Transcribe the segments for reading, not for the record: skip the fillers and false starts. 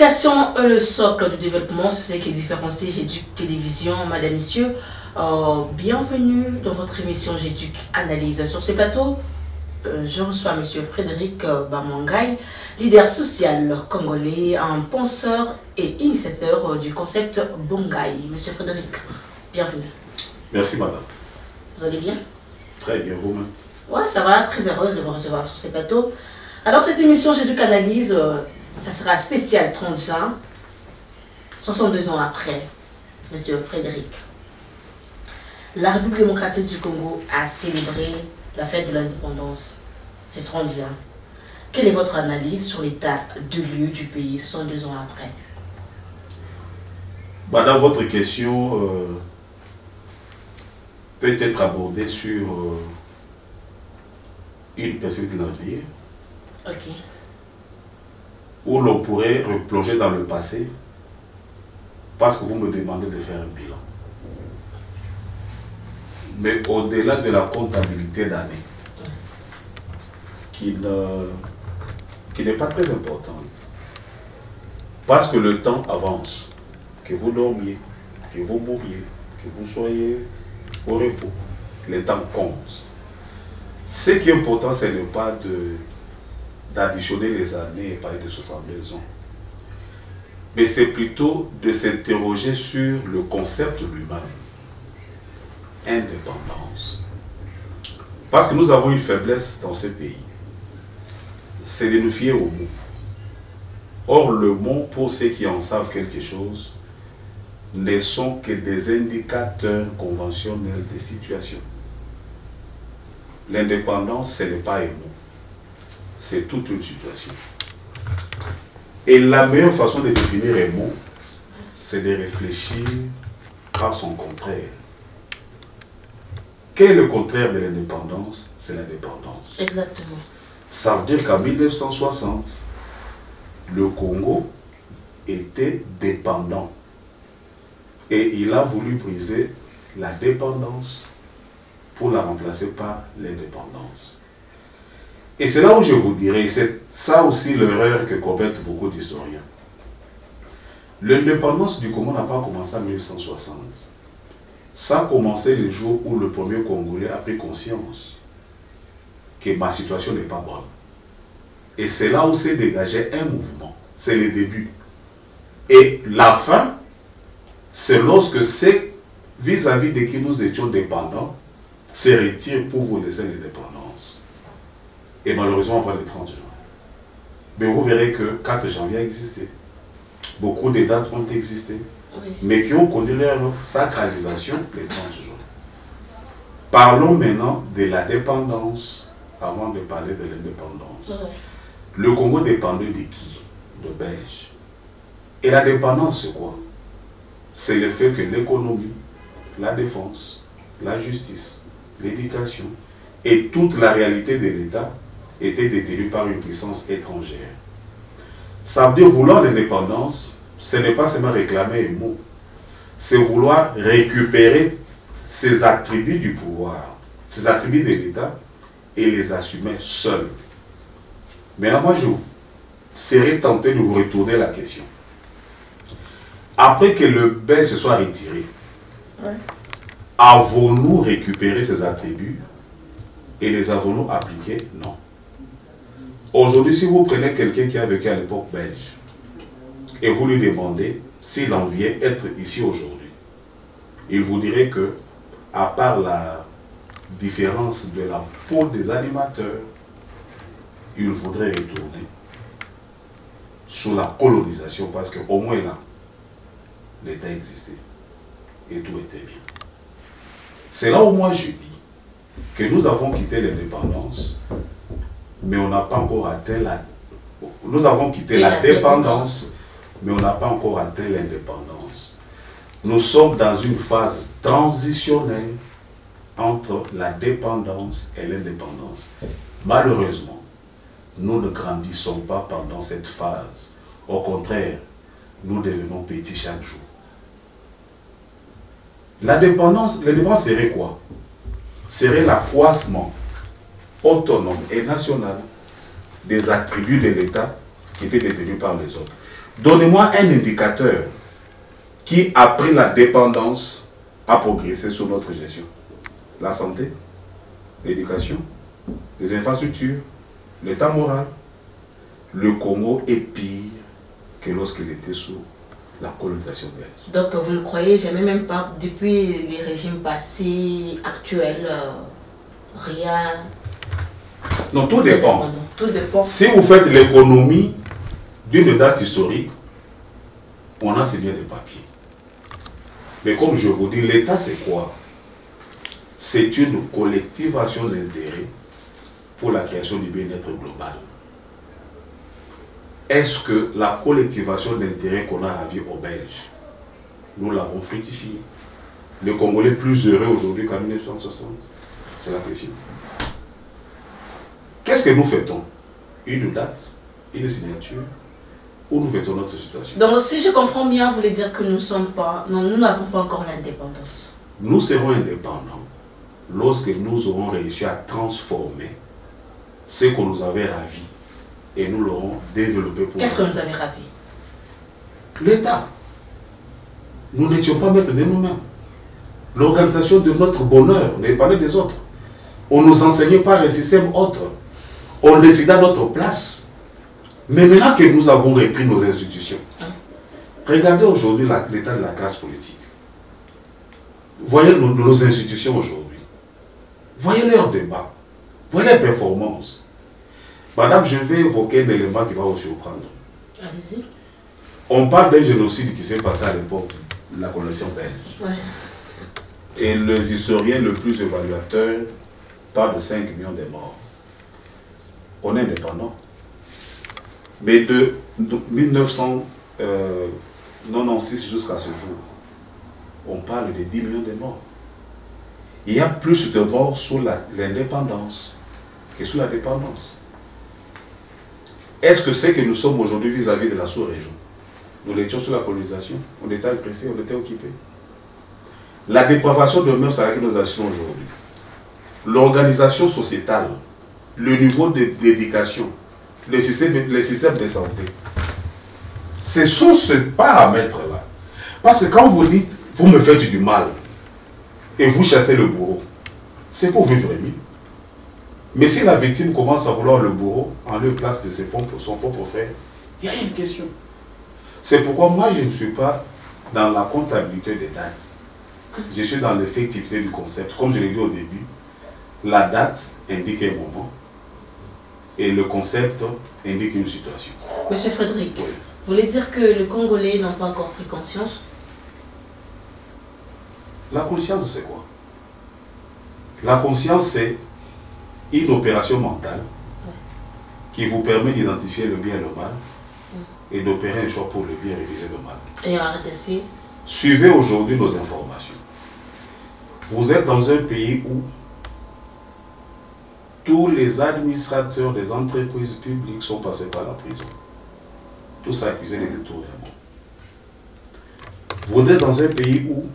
L'éducation est le socle du développement, c'est ce qui différencie J'éduque Télévision. Madame, Messieurs, bienvenue dans votre émission J'éduque Analyse. Sur ce plateau, je reçois M. Frédéric Bamangay, leader social congolais, un penseur et initiateur du concept Bongai. M. Frédéric, bienvenue. Merci madame. Vous allez bien? Très bien, vous-même? Ouais, ça va, très heureuse de vous recevoir sur ce plateau. Alors cette émission J'éduque Analyse, ça sera spécial 30 ans, 62 ans après, M. Frédéric. La République démocratique du Congo a célébré la fête de l'indépendance, c'est 30 ans. Quelle est votre analyse sur l'état de lieu du pays 62 ans après? Madame, votre question peut être abordée sur une perspective d'avenir. Ok. Où l'on pourrait replonger dans le passé parce que vous me demandez de faire un bilan. Mais au-delà de la comptabilité d'années, qui n'est pas très importante, parce que le temps avance, que vous dormiez, que vous mouriez, que vous soyez au repos, le temps compte. Ce qui est important, ce n'est pas d'additionner les années et parler de 62 ans. Mais c'est plutôt de s'interroger sur le concept lui-même. Indépendance. Parce que nous avons une faiblesse dans ce pays. C'est de nous fier au mot. Or, le mot, pour ceux qui en savent quelque chose, ne sont que des indicateurs conventionnels des situations. L'indépendance, ce n'est pas un mot. C'est toute une situation. Et la meilleure façon de définir un mot, c'est de réfléchir par son contraire. Quel est le contraire de l'indépendance? C'est l'indépendance. Exactement. Ça veut dire qu'en 1960, le Congo était dépendant. Et il a voulu briser la dépendance pour la remplacer par l'indépendance. Et c'est là où je vous dirais, c'est ça aussi l'erreur que commettent beaucoup d'historiens. L'indépendance du Congo n'a pas commencé en 1960. Ça a commencé le jour où le premier Congolais a pris conscience que ma situation n'est pas bonne. Et c'est là où s'est dégagé un mouvement. C'est le début. Et la fin, c'est lorsque c'est vis-à-vis de qui nous étions dépendants, se retire pour vous laisser l'indépendance. Et malheureusement, pas le 30 juin. Mais vous verrez que 4 janvier a existé. Beaucoup de dates ont existé. Oui. Mais qui ont connu leur sacralisation le 30 juin. Parlons maintenant de la dépendance avant de parler de l'indépendance. Oui. Le Congo dépendait de qui? De Belges. Et la dépendance, c'est quoi? C'est le fait que l'économie, la défense, la justice, l'éducation et toute la réalité de l'État était détenue par une puissance étrangère. Ça veut dire vouloir l'indépendance, ce n'est pas seulement réclamer un mot, c'est vouloir récupérer ces attributs du pouvoir, ces attributs de l'État et les assumer seuls. Maintenant, moi, je serais tenté de vous retourner la question. Après que le Belge se soit retiré, Ouais. Avons-nous récupéré ces attributs et les avons-nous appliqués? Non. Aujourd'hui, si vous prenez quelqu'un qui a vécu à l'époque belge et vous lui demandez s'il en vient être ici aujourd'hui, il vous dirait que, à part la différence de la peau des animateurs, il voudrait retourner sous la colonisation parce qu'au moins là, l'État existait et tout était bien. C'est là où moi je dis que nous avons quitté l'indépendance, mais on n'a pas encore atteint la... Nous avons quitté la dépendance, mais on n'a pas encore atteint l'indépendance. Nous sommes dans une phase transitionnelle entre la dépendance et l'indépendance. Malheureusement, nous ne grandissons pas pendant cette phase. Au contraire, nous devenons petits chaque jour. L'indépendance serait quoi? Serait l'accroissement autonome et national des attributs de l'État qui étaient détenus par les autres. Donnez-moi un indicateur qui, après la dépendance, a progressé sur notre gestion. La santé, l'éducation, les infrastructures, l'état moral. Le Congo est pire que lorsqu'il était sous la colonisation belge. Donc vous ne croyez jamais, même pas depuis les régimes passés, actuels, rien? Non, tout dépend. Tout dépend. Si vous faites l'économie d'une date historique, on a c'est bien des papiers. Mais comme je vous dis, l'État c'est quoi? C'est une collectivation d'intérêts pour la création du bien-être global. Est-ce que la collectivation d'intérêts qu'on a ravie aux Belges, nous l'avons fructifiée? Le Congolais plus heureux aujourd'hui qu'en 1960? C'est la question. Qu'est-ce que nous fêtons? Une date, une signature, ou nous fêtons notre situation? Donc si je comprends bien, vous voulez dire que nous n'avons pas encore l'indépendance. Nous serons indépendants lorsque nous aurons réussi à transformer ce qu'on nous avait ravi et nous l'aurons développé pour... Qu'est-ce que nous avait ravi? L'État. Nous n'étions pas maîtres de nous-mêmes. L'organisation de notre bonheur n'est pas des autres. On ne nous enseignait pas un système autre. On décidait à notre place. Mais maintenant que nous avons repris nos institutions, regardez aujourd'hui l'état de la classe politique. Voyez nos institutions aujourd'hui. Voyez leurs débats. Voyez les performances. Madame, je vais évoquer un élément qui va vous surprendre. Allez-y. On parle d'un génocide qui s'est passé à l'époque de la colonisation belge. Ouais. Et les historiens le plus évaluateurs parlent de 5 millions de morts. On est indépendant. Mais de 1996 jusqu'à ce jour, on parle de 10 millions de morts. Il y a plus de morts sous l'indépendance que sous la dépendance. Est-ce que c'est que nous sommes aujourd'hui vis-à-vis de la sous-région? Nous l'étions sous la colonisation, on était agressés, on était occupés. La dépravation de mœurs à laquelle nous assistons aujourd'hui, l'organisation sociétale, le niveau d'éducation, les systèmes de santé, ce sont ces paramètres-là. Parce que quand vous dites, vous me faites du mal, et vous chassez le bourreau, c'est pour vivre mieux. Mais si la victime commence à vouloir le bourreau en lieu place de son propre frère, il y a une question. C'est pourquoi moi je ne suis pas dans la comptabilité des dates. Je suis dans l'effectivité du concept. Comme je l'ai dit au début, la date indique un moment et le concept indique une situation. Monsieur Frédéric, oui. Vous voulez dire que les Congolais n'ont pas encore pris conscience? La conscience, c'est quoi? La conscience, c'est une opération mentale qui vous permet d'identifier le bien et le mal et d'opérer un choix pour le bien et réviser le mal. Et en RDC? Suivez aujourd'hui nos informations. Vous êtes dans un pays où tous les administrateurs des entreprises publiques sont passés par la prison. Tous accusés de détournement. Vous êtes dans un pays où,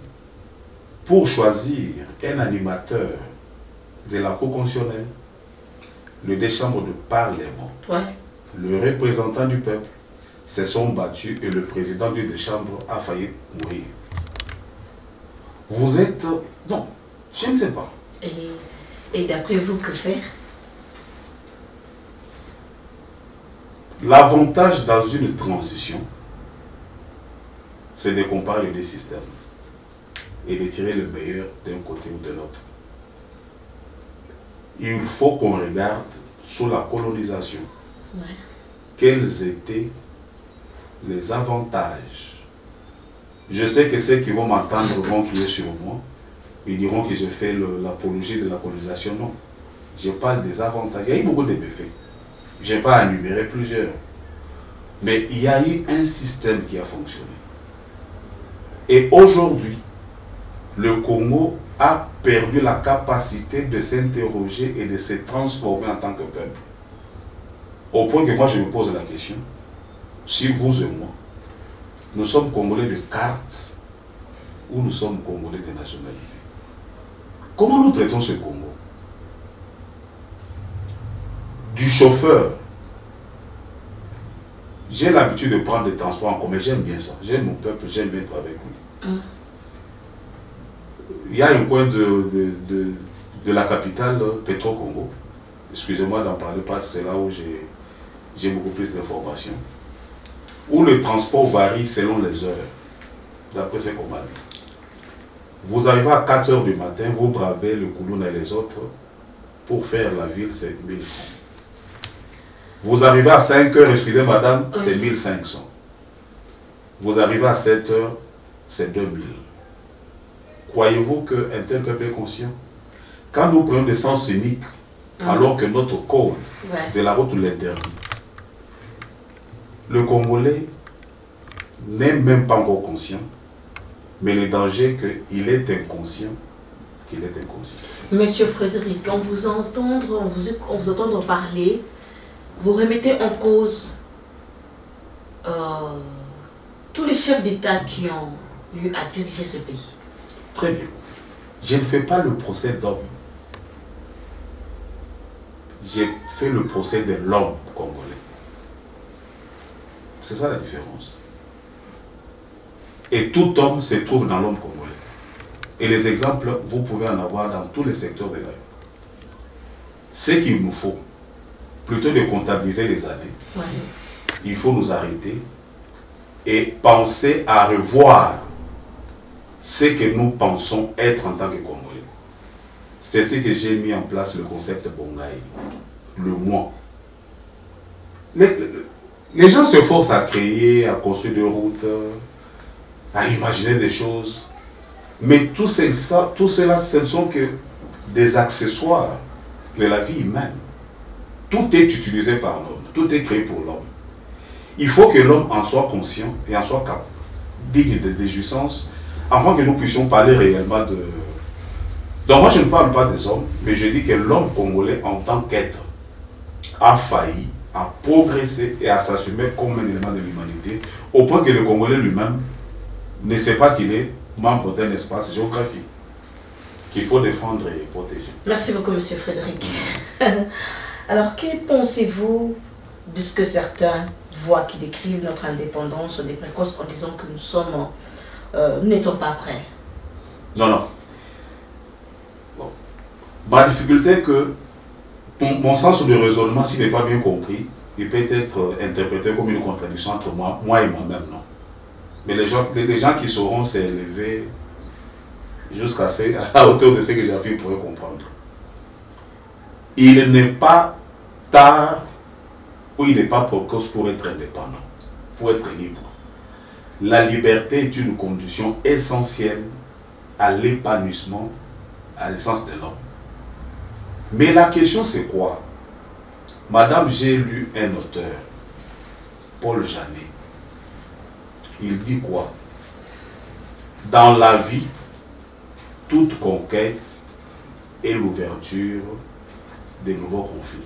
pour choisir un animateur de la Cour constitutionnelle, le des chambres de parlement, le représentant du peuple, se sont battus et le président d'une des chambres a failli mourir. Vous êtes... Non, je ne sais pas. Et d'après vous, que faire? L'avantage dans une transition, c'est de comparer les deux systèmes et de tirer le meilleur d'un côté ou de l'autre. Il faut qu'on regarde sous la colonisation quels étaient les avantages. Je sais que ceux qui vont m'entendre vont crier sur moi. Ils diront que je fais l'apologie de la colonisation. Non. Je parle des avantages. Il y a eu beaucoup de méfaits. Je n'ai pas à énumérer plusieurs. Mais il y a eu un système qui a fonctionné. Et aujourd'hui, le Congo a perdu la capacité de s'interroger et de se transformer en tant que peuple. Au point que moi je me pose la question, si vous et moi, nous sommes Congolais de carte ou nous sommes Congolais de nationalité? Comment nous traitons ce Congo? Du chauffeur J'ai l'habitude de prendre des transports en commun, j'aime bien ça. J'aime mon peuple, j'aime bien être avec lui. Il y a un coin de la capitale, Petro-Congo. Excusez-moi d'en parler parce que c'est là où j'ai beaucoup plus d'informations. Où le transport varie selon les heures. D'après ce qu'on m'a dit. Vous arrivez à 4 h du matin, vous bravez le Kouloune et les autres. Pour faire la ville, c'est 1000 francs. Vous arrivez à 5 h, excusez madame, c'est 1500. Vous arrivez à 7 h, c'est 2000. Croyez-vous qu'un tel peuple est conscient? Quand nous prenons des sens uniques, alors que notre code de la route l'interdit, le Congolais n'est même pas encore conscient, mais le danger qu'il est inconscient, Monsieur Frédéric, on vous entendre parler, vous remettez en cause tous les chefs d'État qui ont eu à diriger ce pays. Très bien. Je ne fais pas le procès d'homme. J'ai fait le procès de l'homme congolais. C'est ça la différence. Et tout homme se trouve dans l'homme congolais. Et les exemples, vous pouvez en avoir dans tous les secteurs de la vie. Ce qu'il nous faut, plutôt de comptabiliser les années, il faut nous arrêter et penser à revoir ce que nous pensons être en tant que Congolais. C'est ce que j'ai mis en place, le concept Bongaï, le moi. Les gens se forcent à créer, à construire des routes, à imaginer des choses. Mais tout cela, ce ne sont que des accessoires de la vie humaine. Tout est utilisé par l'homme, tout est créé pour l'homme. Il faut que l'homme en soit conscient et en soit digne de jouissance, afin que nous puissions parler réellement de... Donc moi je ne parle pas des hommes, mais je dis que l'homme congolais en tant qu'être a failli à progresser et à s'assumer comme un élément de l'humanité, au point que le Congolais lui-même ne sait pas qu'il est membre d'un espace géographique qu'il faut défendre et protéger. Merci beaucoup, monsieur Frédéric. Alors, que pensez-vous de ce que certains voient qui décrivent notre indépendance des précoces en disant que nous n'étions pas prêts? Non, non. Bon. Ma difficulté est que mon sens de raisonnement, s'il n'est pas bien compris, il peut être interprété comme une contradiction entre moi et moi-même, non. Mais les gens qui sauront s'élever jusqu'à la hauteur de ce que j'affirme pourraient comprendre. Il n'est pas tard ou il n'est pas précoce pour être indépendant, pour être libre. La liberté est une condition essentielle à l'épanouissement, à l'essence de l'homme. Mais la question c'est quoi? Madame, j'ai lu un auteur, Paul Janet. Il dit quoi? Dans la vie, toute conquête est l'ouverture de nouveaux conflits.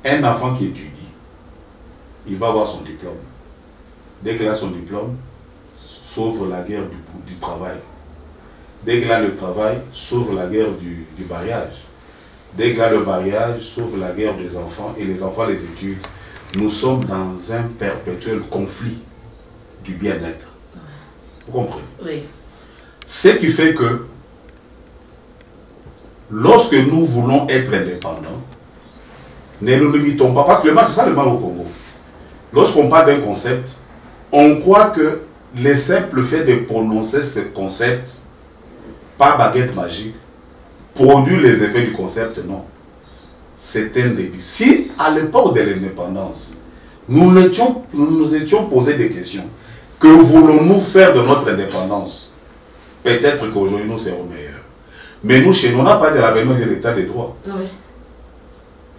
Un enfant qui étudie, il va avoir son diplôme. Dès qu'il a son diplôme, s'ouvre la guerre du travail. Dès qu'il a le travail, s'ouvre la guerre du mariage. Dès qu'il a le mariage, s'ouvre la guerre des enfants et les enfants les études. Nous sommes dans un perpétuel conflit du bien-être. Vous comprenez? Oui. Ce qui fait que lorsque nous voulons être indépendants, ne nous limitons pas. Parce que le mal, c'est ça le mal au Congo. Lorsqu'on parle d'un concept, on croit que le simple fait de prononcer ce concept par baguette magique produit les effets du concept, non. C'est un début. Si à l'époque de l'indépendance, nous nous étions posé des questions, que voulons-nous faire de notre indépendance? Peut-être qu'aujourd'hui nous serons meilleurs. Mais nous, chez nous, on n'a pas de l'avènement de l'état des droits. Oui.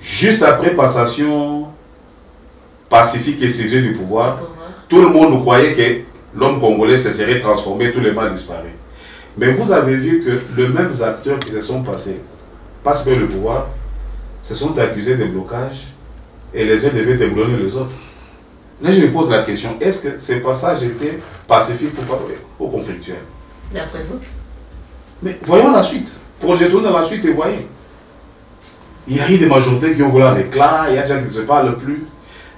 Juste après passation pacifique et civilisée du pouvoir, tout le monde croyait que l'homme congolais se serait transformé, tous les mal disparaît. Mais vous avez vu que les mêmes acteurs qui se sont passés, parce que le pouvoir, se sont accusés de blocage et les uns devaient débrouiller les autres. Là, je me pose la question, est-ce que ces passages étaient pacifiques ou conflictuels? D'après vous? Mais voyons la suite. Projetons dans la suite et voyez. Il y a eu des majorités qui ont voulu l'éclat, il y a des gens qui ne se parlent plus.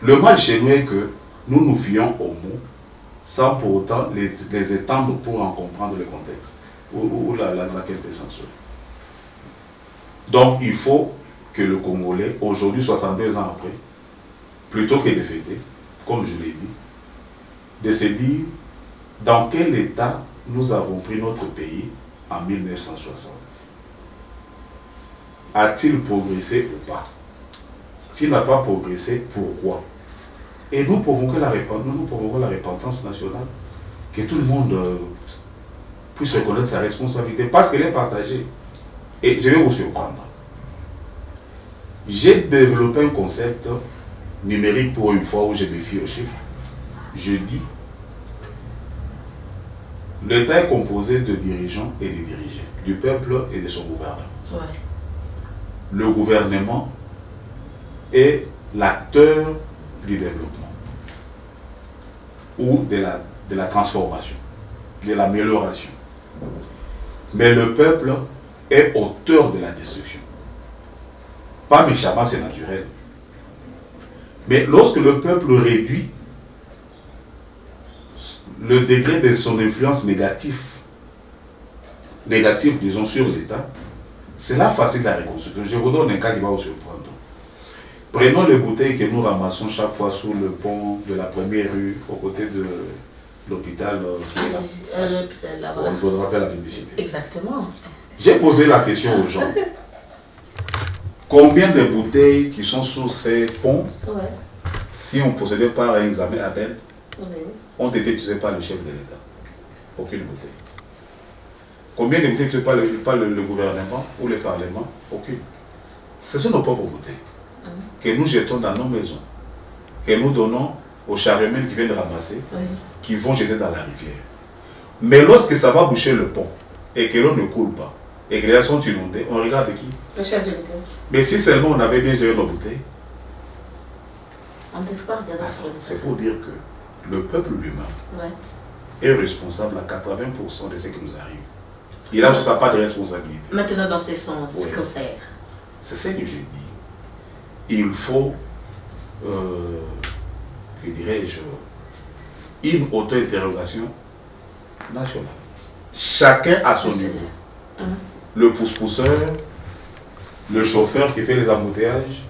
Le mal chez nous est que nous nous fions aux mots sans pour autant les étendre pour en comprendre le contexte ou la quintessence. Donc il faut que le Congolais, aujourd'hui 62 ans après, plutôt que de fêter, comme je l'ai dit, de se dire dans quel état nous avons pris notre pays en 1960. A-t-il progressé ou pas? S'il n'a pas progressé, pourquoi? Et nous provoquons la repentance nationale, que tout le monde puisse reconnaître sa responsabilité, parce qu'elle est partagée. Et je vais vous surprendre. J'ai développé un concept numérique pour une fois où je me fie aux chiffres. Je dis, l'État est composé de dirigeants et de dirigés, du peuple et de son gouvernement. Ouais. Le gouvernement est l'acteur du développement ou de la transformation, de l'amélioration. Mais le peuple est auteur de la destruction. Pas méchamment, c'est naturel. Mais lorsque le peuple réduit le degré de son influence négative, disons, sur l'État, c'est là facile la reconstruction. Je vous donne un cas qui va vous surprendre. Prenons les bouteilles que nous ramassons chaque fois sous le pont de la première rue, aux côtés de l'hôpital qui est là. L'hôpital là-bas. On vous rappelle la publicité. Exactement. J'ai posé la question aux gens. Combien de bouteilles qui sont sous ces ponts, Ouais. si on procédait par un examen à peine, Ouais. ont été utilisées par le chef de l'État? Aucune bouteille. Combien de bouteilles utilisées par le gouvernement ou le Parlement? Aucune. Ce sont nos propres bouteilles que nous jetons dans nos maisons, que nous donnons aux charrements qui viennent ramasser, qui vont jeter dans la rivière. Mais lorsque ça va boucher le pont et que l'eau ne coule pas, et que les gens sont inondés, on regarde qui? Le chef de l'État. Mais si seulement on avait bien géré nos bouteilles, On ne peut pas regarder sur le c'est pour dire que le peuple lui-même est responsable à 80% de ce qui nous arrive. Il n'a juste pas de responsabilité. Maintenant, dans ce sens, Oui. que faire? C'est ce que je dis. Il faut, que dirais-je, une auto-interrogation nationale. Chacun à son niveau. Le pousse-pousseur, le chauffeur qui fait les embouteillages,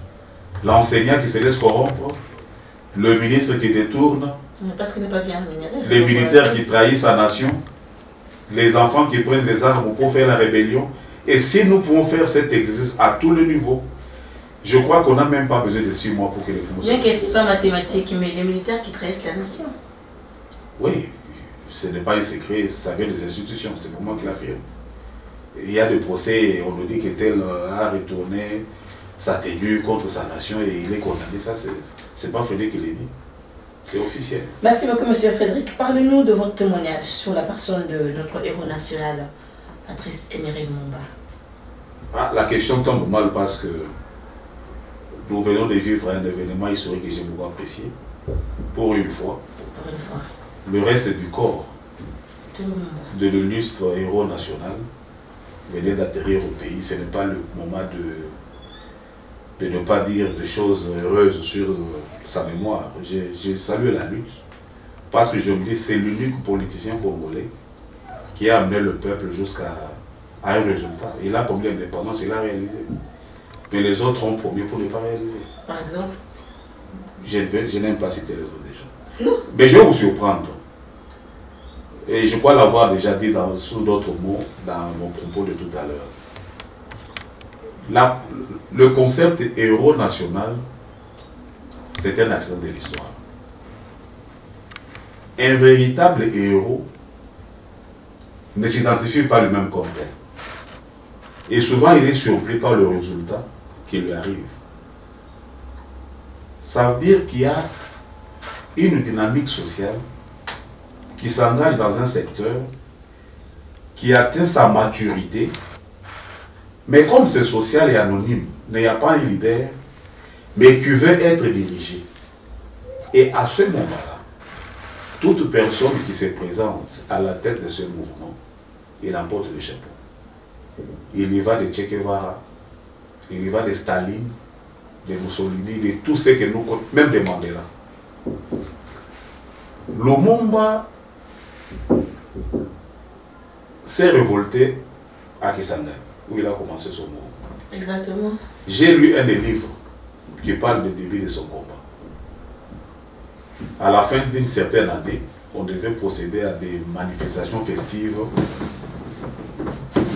l'enseignant qui se laisse corrompre, le ministre qui détourne, Parce qu'il n'est pas bien rémunéré. les militaires qui trahissent sa nation, les enfants qui prennent les armes pour faire la rébellion. Et si nous pouvons faire cet exercice à tous les niveaux, je crois qu'on n'a même pas besoin de 6 mois pour que les promotions... Bien que ce n'est pas mathématique, mais les militaires qui trahissent la nation. Oui, ce n'est pas un secret, ça vient des institutions, c'est pour moi qui l'affirme. Il y a des procès, on nous dit que tel a retourné sa tenue contre sa nation et il est condamné. Ça, c'est pas Frédéric qui l'a dit, c'est officiel. Merci beaucoup, monsieur Frédéric. Parlez-nous de votre témoignage sur la personne de notre héros national, Patrice Emery Lumumba. Ah, la question tombe mal parce que nous venons de vivre un événement historique que j'ai beaucoup apprécié, pour une fois. Pour une fois. Le reste du corps De Lumumba. de l'illustre héros national venait d'atterrir au pays. Ce n'est pas le moment de ne pas dire des choses heureuses sur sa mémoire. J'ai salué la lutte parce que je me dis c'est l'unique politicien congolais qui a amené le peuple jusqu'à un résultat. Il a promis l'indépendance, il a réalisé. Mais les autres ont promis pour ne pas réaliser. Par exemple? Je n'aime pas citer les noms des gens. Non. Mais je vais vous surprendre. Et je crois l'avoir déjà dit sous d'autres mots dans mon propos de tout à l'heure. Le concept héros national, c'est un accident de l'histoire. Un véritable héros ne s'identifie pas lui-même comme tel. Et souvent, il est surpris par le résultat qui lui arrive. Ça veut dire qu'il y a une dynamique sociale qui s'engage dans un secteur, qui atteint sa maturité, mais comme c'est social et anonyme, il n'y a pas un leader, mais qui veut être dirigé. Et à ce moment-là, toute personne qui se présente à la tête de ce mouvement, il emporte le chapeau. Il y va de Che Guevara, il y va de Staline, de Mussolini, de tout ce que nous connaissons, même de Mandela. Lumumba s'est révolté à Kisangani, où il a commencé son mouvement. Exactement. J'ai lu un des livres qui parle du début de son combat. À la fin d'une certaine année, on devait procéder à des manifestations festives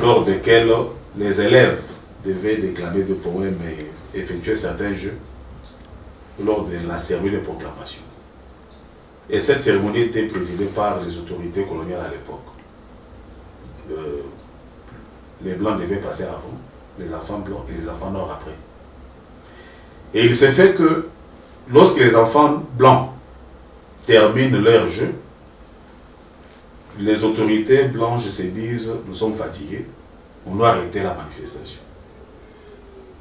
lors desquelles les élèves devaient déclamer des poèmes et effectuer certains jeux lors de la cérémonie de proclamation. Et cette cérémonie était présidée par les autorités coloniales à l'époque. Les Blancs devaient passer avant, les enfants blancs et les enfants noirs après. Et il s'est fait que lorsque les enfants blancs terminent leur jeu, les autorités blanches se disent « nous sommes fatigués, on doit arrêter la manifestation ».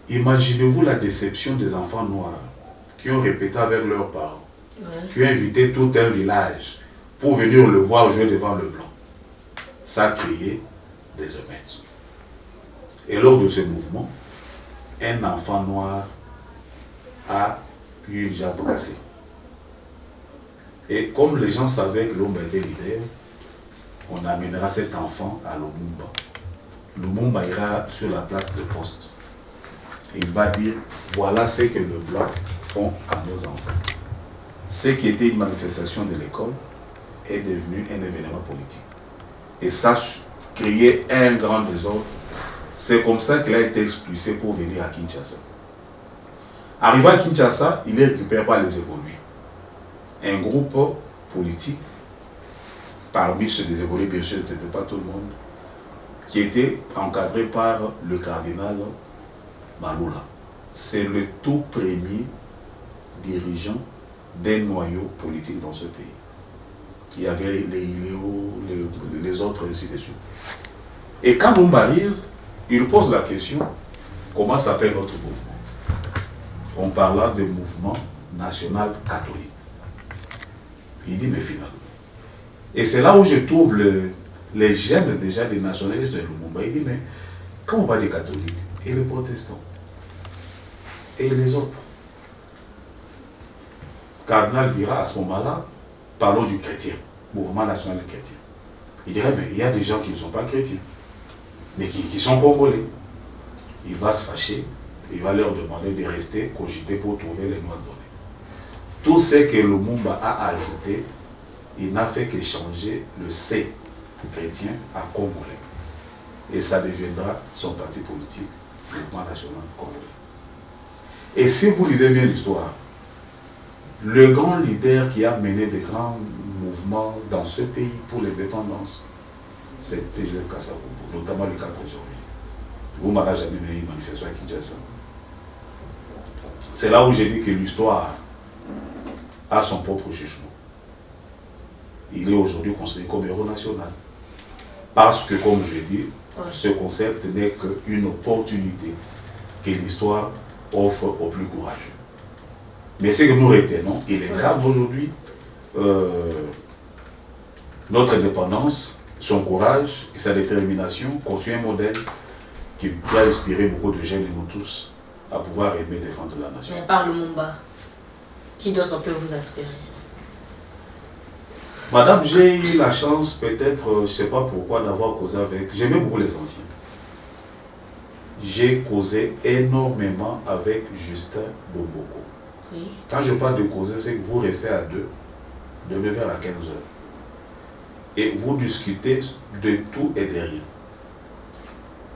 Imaginez-vous la déception des enfants noirs qui ont répété avec leurs parents, qui ont invité tout un village pour venir le voir jouer devant le blanc. Ça a créé des émeutes. Et lors de ce mouvement, un enfant noir a eu une jambe cassée. Et comme les gens savaient que Lumumba était leader, on amènera cet enfant à Lumumba. Lumumba ira sur la place de poste. Il va dire, voilà ce que le blanc font à nos enfants. Ce qui était une manifestation de l'école est devenu un événement politique. Et ça créait un grand désordre. C'est comme ça qu'il a été expulsé pour venir à Kinshasa. Arrivé à Kinshasa, il est récupéré par les évolués. Un groupe politique, parmi ceux des évolués, bien sûr, ce n'était pas tout le monde, qui était encadré par le cardinal Malula. C'est le tout premier dirigeant d'un noyau politique dans ce pays. Il y avait les Iléo, les autres, et ainsi de suite. Et quand Lumumba arrive, il pose la question, comment s'appelle notre mouvement? On parla de mouvement national catholique. Il dit, mais finalement. Et c'est là où je trouve les gènes déjà des nationalistes de Lumumba. Il dit, mais quand on parle des catholiques, et les protestants, et les autres, Cardinal dira à ce moment-là, parlons du chrétien, mouvement national chrétien. Il dirait, mais il y a des gens qui ne sont pas chrétiens, mais qui sont congolais. Il va se fâcher, il va leur demander de rester, cogiter pour trouver les noix données. Tout ce que Lumumba a ajouté, il n'a fait que changer le C chrétien à congolais. Et ça deviendra son parti politique, Mouvement national congolais. Et si vous lisez bien l'histoire, le grand leader qui a mené des grands mouvements dans ce pays pour l'indépendance, c'était Joseph Kasavubu, notamment le 4 janvier. Lumumba n'a jamais mené une manifestation à Kinshasa. C'est là où j'ai dit que l'histoire a son propre jugement. Il est aujourd'hui considéré comme héros national. Parce que, comme je dis, ce concept n'est qu'une opportunité que l'histoire offre aux plus courageux. Mais ce que nous retenons, il est grave aujourd'hui, notre indépendance, son courage et sa détermination construit un modèle qui a inspiré beaucoup de jeunes et nous tous à pouvoir aimer défendre la nation. Mais par Lumumba, qui d'autre peut vous inspirer? Madame, j'ai eu la chance, peut-être, je ne sais pas pourquoi, d'avoir causé avec... J'aimais beaucoup les anciens. J'ai causé énormément avec Justin Bomboko. Oui. Quand je parle de causer, c'est que vous restez à deux, de 9h à 15h. Et vous discutez de tout et de rien.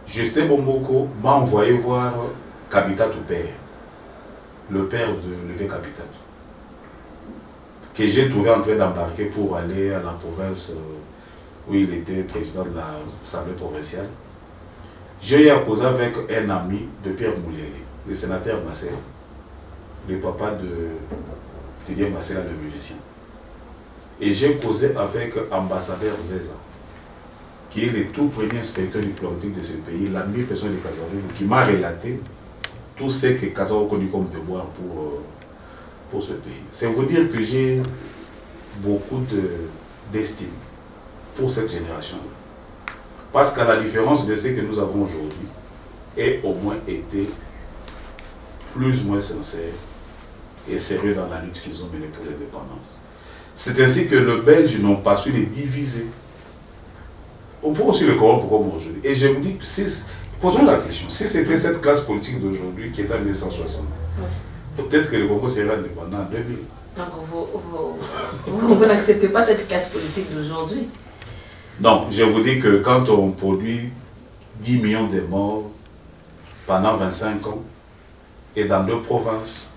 Justin Bomboko m'a envoyé voir Kabitat au père, le père de Levé Kabitat, que j'ai trouvé en train d'embarquer pour aller à la province où il était président de l'Assemblée provinciale. J'ai eu à causer avec un ami de Pierre Mouléré, le sénateur Massel, le papa de Didier Massel, le musicien. Et j'ai causé avec l'ambassadeur Zeza, qui est le tout premier inspecteur diplomatique de ce pays, l'ami personne de Kasavubu, qui m'a relaté tout ce que Kasavubu a connu comme devoir pour ce pays. C'est vous dire que j'ai beaucoup d'estime pour cette génération-là. Parce qu'à la différence de ce que nous avons aujourd'hui, ait au moins été plus ou moins sincères et sérieux dans la lutte qu'ils ont menée pour l'indépendance. C'est ainsi que les Belges n'ont pas su les diviser. On peut aussi le corrompre comme aujourd'hui. Et je me dis que posons la question, si c'était cette classe politique d'aujourd'hui qui était en 1960, peut-être que le Congo serait indépendant en 2000. Donc vous n'acceptez pas cette classe politique d'aujourd'hui? Non, je vous dis que quand on produit 10 millions de morts pendant 25 ans et dans 2 provinces,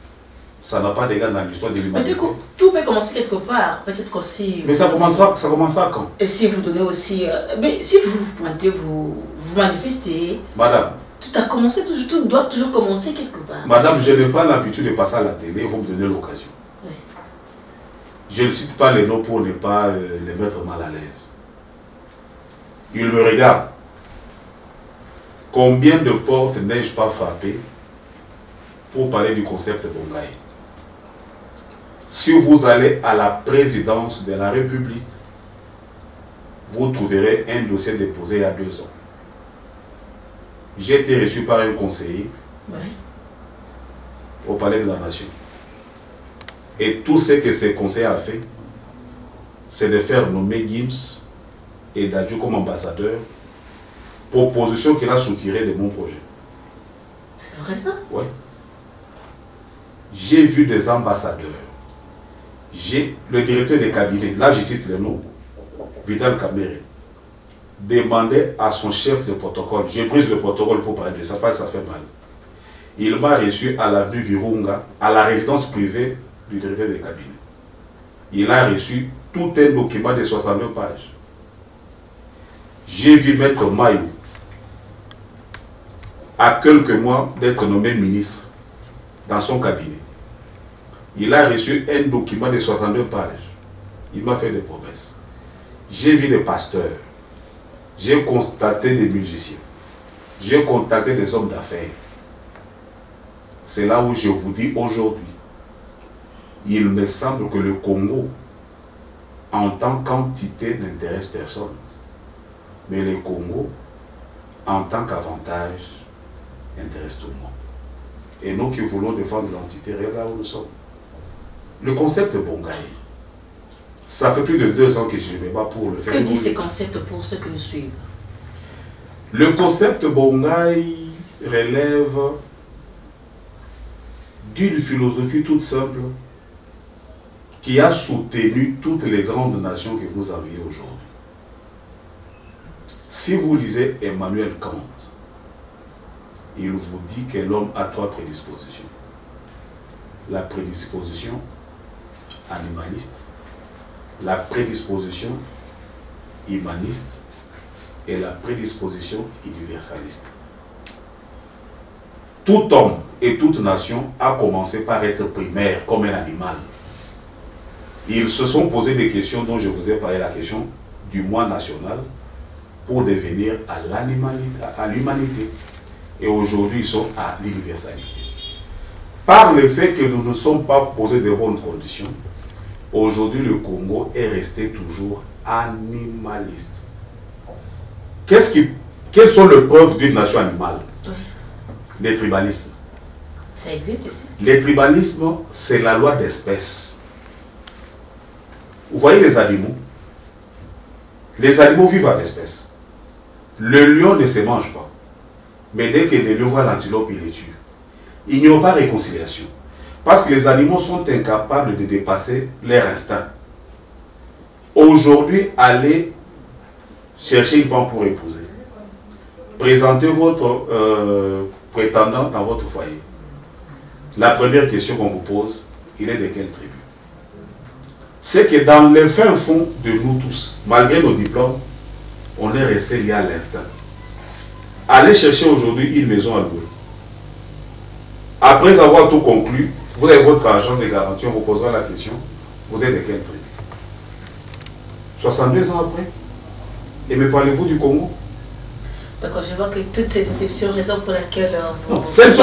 ça n'a pas d'égard dans l'histoire de l'humanité. Mais du coup, tout peut commencer quelque part, peut-être qu'aussi... Mais ça commencera quand? Et si vous donnez aussi... mais si vous vous pointez, vous manifestez... Madame... Tout a commencé, tout doit toujours commencer quelque part. Madame, je n'ai pas l'habitude de passer à la télé, vous me donnez l'occasion. Oui. Je ne cite pas les noms pour ne pas les mettre mal à l'aise. Il me regarde. Combien de portes n'ai-je pas frappées pour parler du concept Bongaï? Si vous allez à la présidence de la République, vous trouverez un dossier déposé il y a 2 ans. J'ai été reçu par un conseiller au Palais de la Nation. Et tout ce que ce conseiller a fait, c'est de faire nommer Gims et Dadju comme ambassadeur, proposition qu'il a soutirée de mon projet. C'est vrai ça? Oui. J'ai vu des ambassadeurs. Le directeur des cabinets, là je cite le nom, Vital Kamere, demandait à son chef de protocole, j'ai pris le protocole pour parler de ça, parce que ça fait mal. Il m'a reçu à l'avenue Virunga, à la résidence privée du directeur des cabinets. Il a reçu tout un document de 62 pages. J'ai vu Maître Maïou, à quelques mois d'être nommé ministre, dans son cabinet. Il a reçu un document de 62 pages. Il m'a fait des promesses. J'ai vu des pasteurs. J'ai constaté des musiciens. J'ai contacté des hommes d'affaires. C'est là où je vous dis aujourd'hui, il me semble que le Congo, en tant qu'entité, n'intéresse personne. Mais le Congo, en tant qu'avantage, intéresse tout le monde. Et nous qui voulons défendre l'entité, regarde là où nous sommes. Le concept Bongaï, ça fait plus de 2 ans que je me bats pour le faire. Que dit ce concept pour ceux que nous suivent? Le concept Bongaï relève d'une philosophie toute simple qui a soutenu toutes les grandes nations que vous aviez aujourd'hui. Si vous lisez Emmanuel Kant, il vous dit que l'homme a 3 prédispositions. La prédisposition animaliste, la prédisposition humaniste et la prédisposition universaliste. Tout homme et toute nation a commencé par être primaire comme un animal. Ils se sont posé des questions dont je vous ai parlé, la question du moi national, pour devenir à l'humanité. Et aujourd'hui, ils sont à l'universalité. Par le fait que nous ne sommes pas posés de bonnes conditions, aujourd'hui le Congo est resté toujours animaliste. Quelles sont les preuves d'une nation animale? Les tribalismes. Ça existe ici. Les tribalismes, c'est la loi d'espèce. Vous voyez les animaux? Les animaux vivent en espèce. Le lion ne se mange pas. Mais dès que le lion voit l'antilope, il les tue. Il n'y a pas de réconciliation. Parce que les animaux sont incapables de dépasser leur instinct. Aujourd'hui, allez chercher une femme pour épouser. Présentez votre prétendant dans votre foyer. La première question qu'on vous pose, il est de quelle tribu? C'est que dans le fin fond de nous tous, malgré nos diplômes, on est resté lié à l'instinct. Allez chercher aujourd'hui une maison à louer. Après avoir tout conclu, vous avez votre argent de garantie, on vous posera la question, vous êtes de quelle tribu? 62 ans après? Et me parlez-vous du Congo? D'accord, je vois que toutes ces déceptions, raison pour laquelle non, ce ne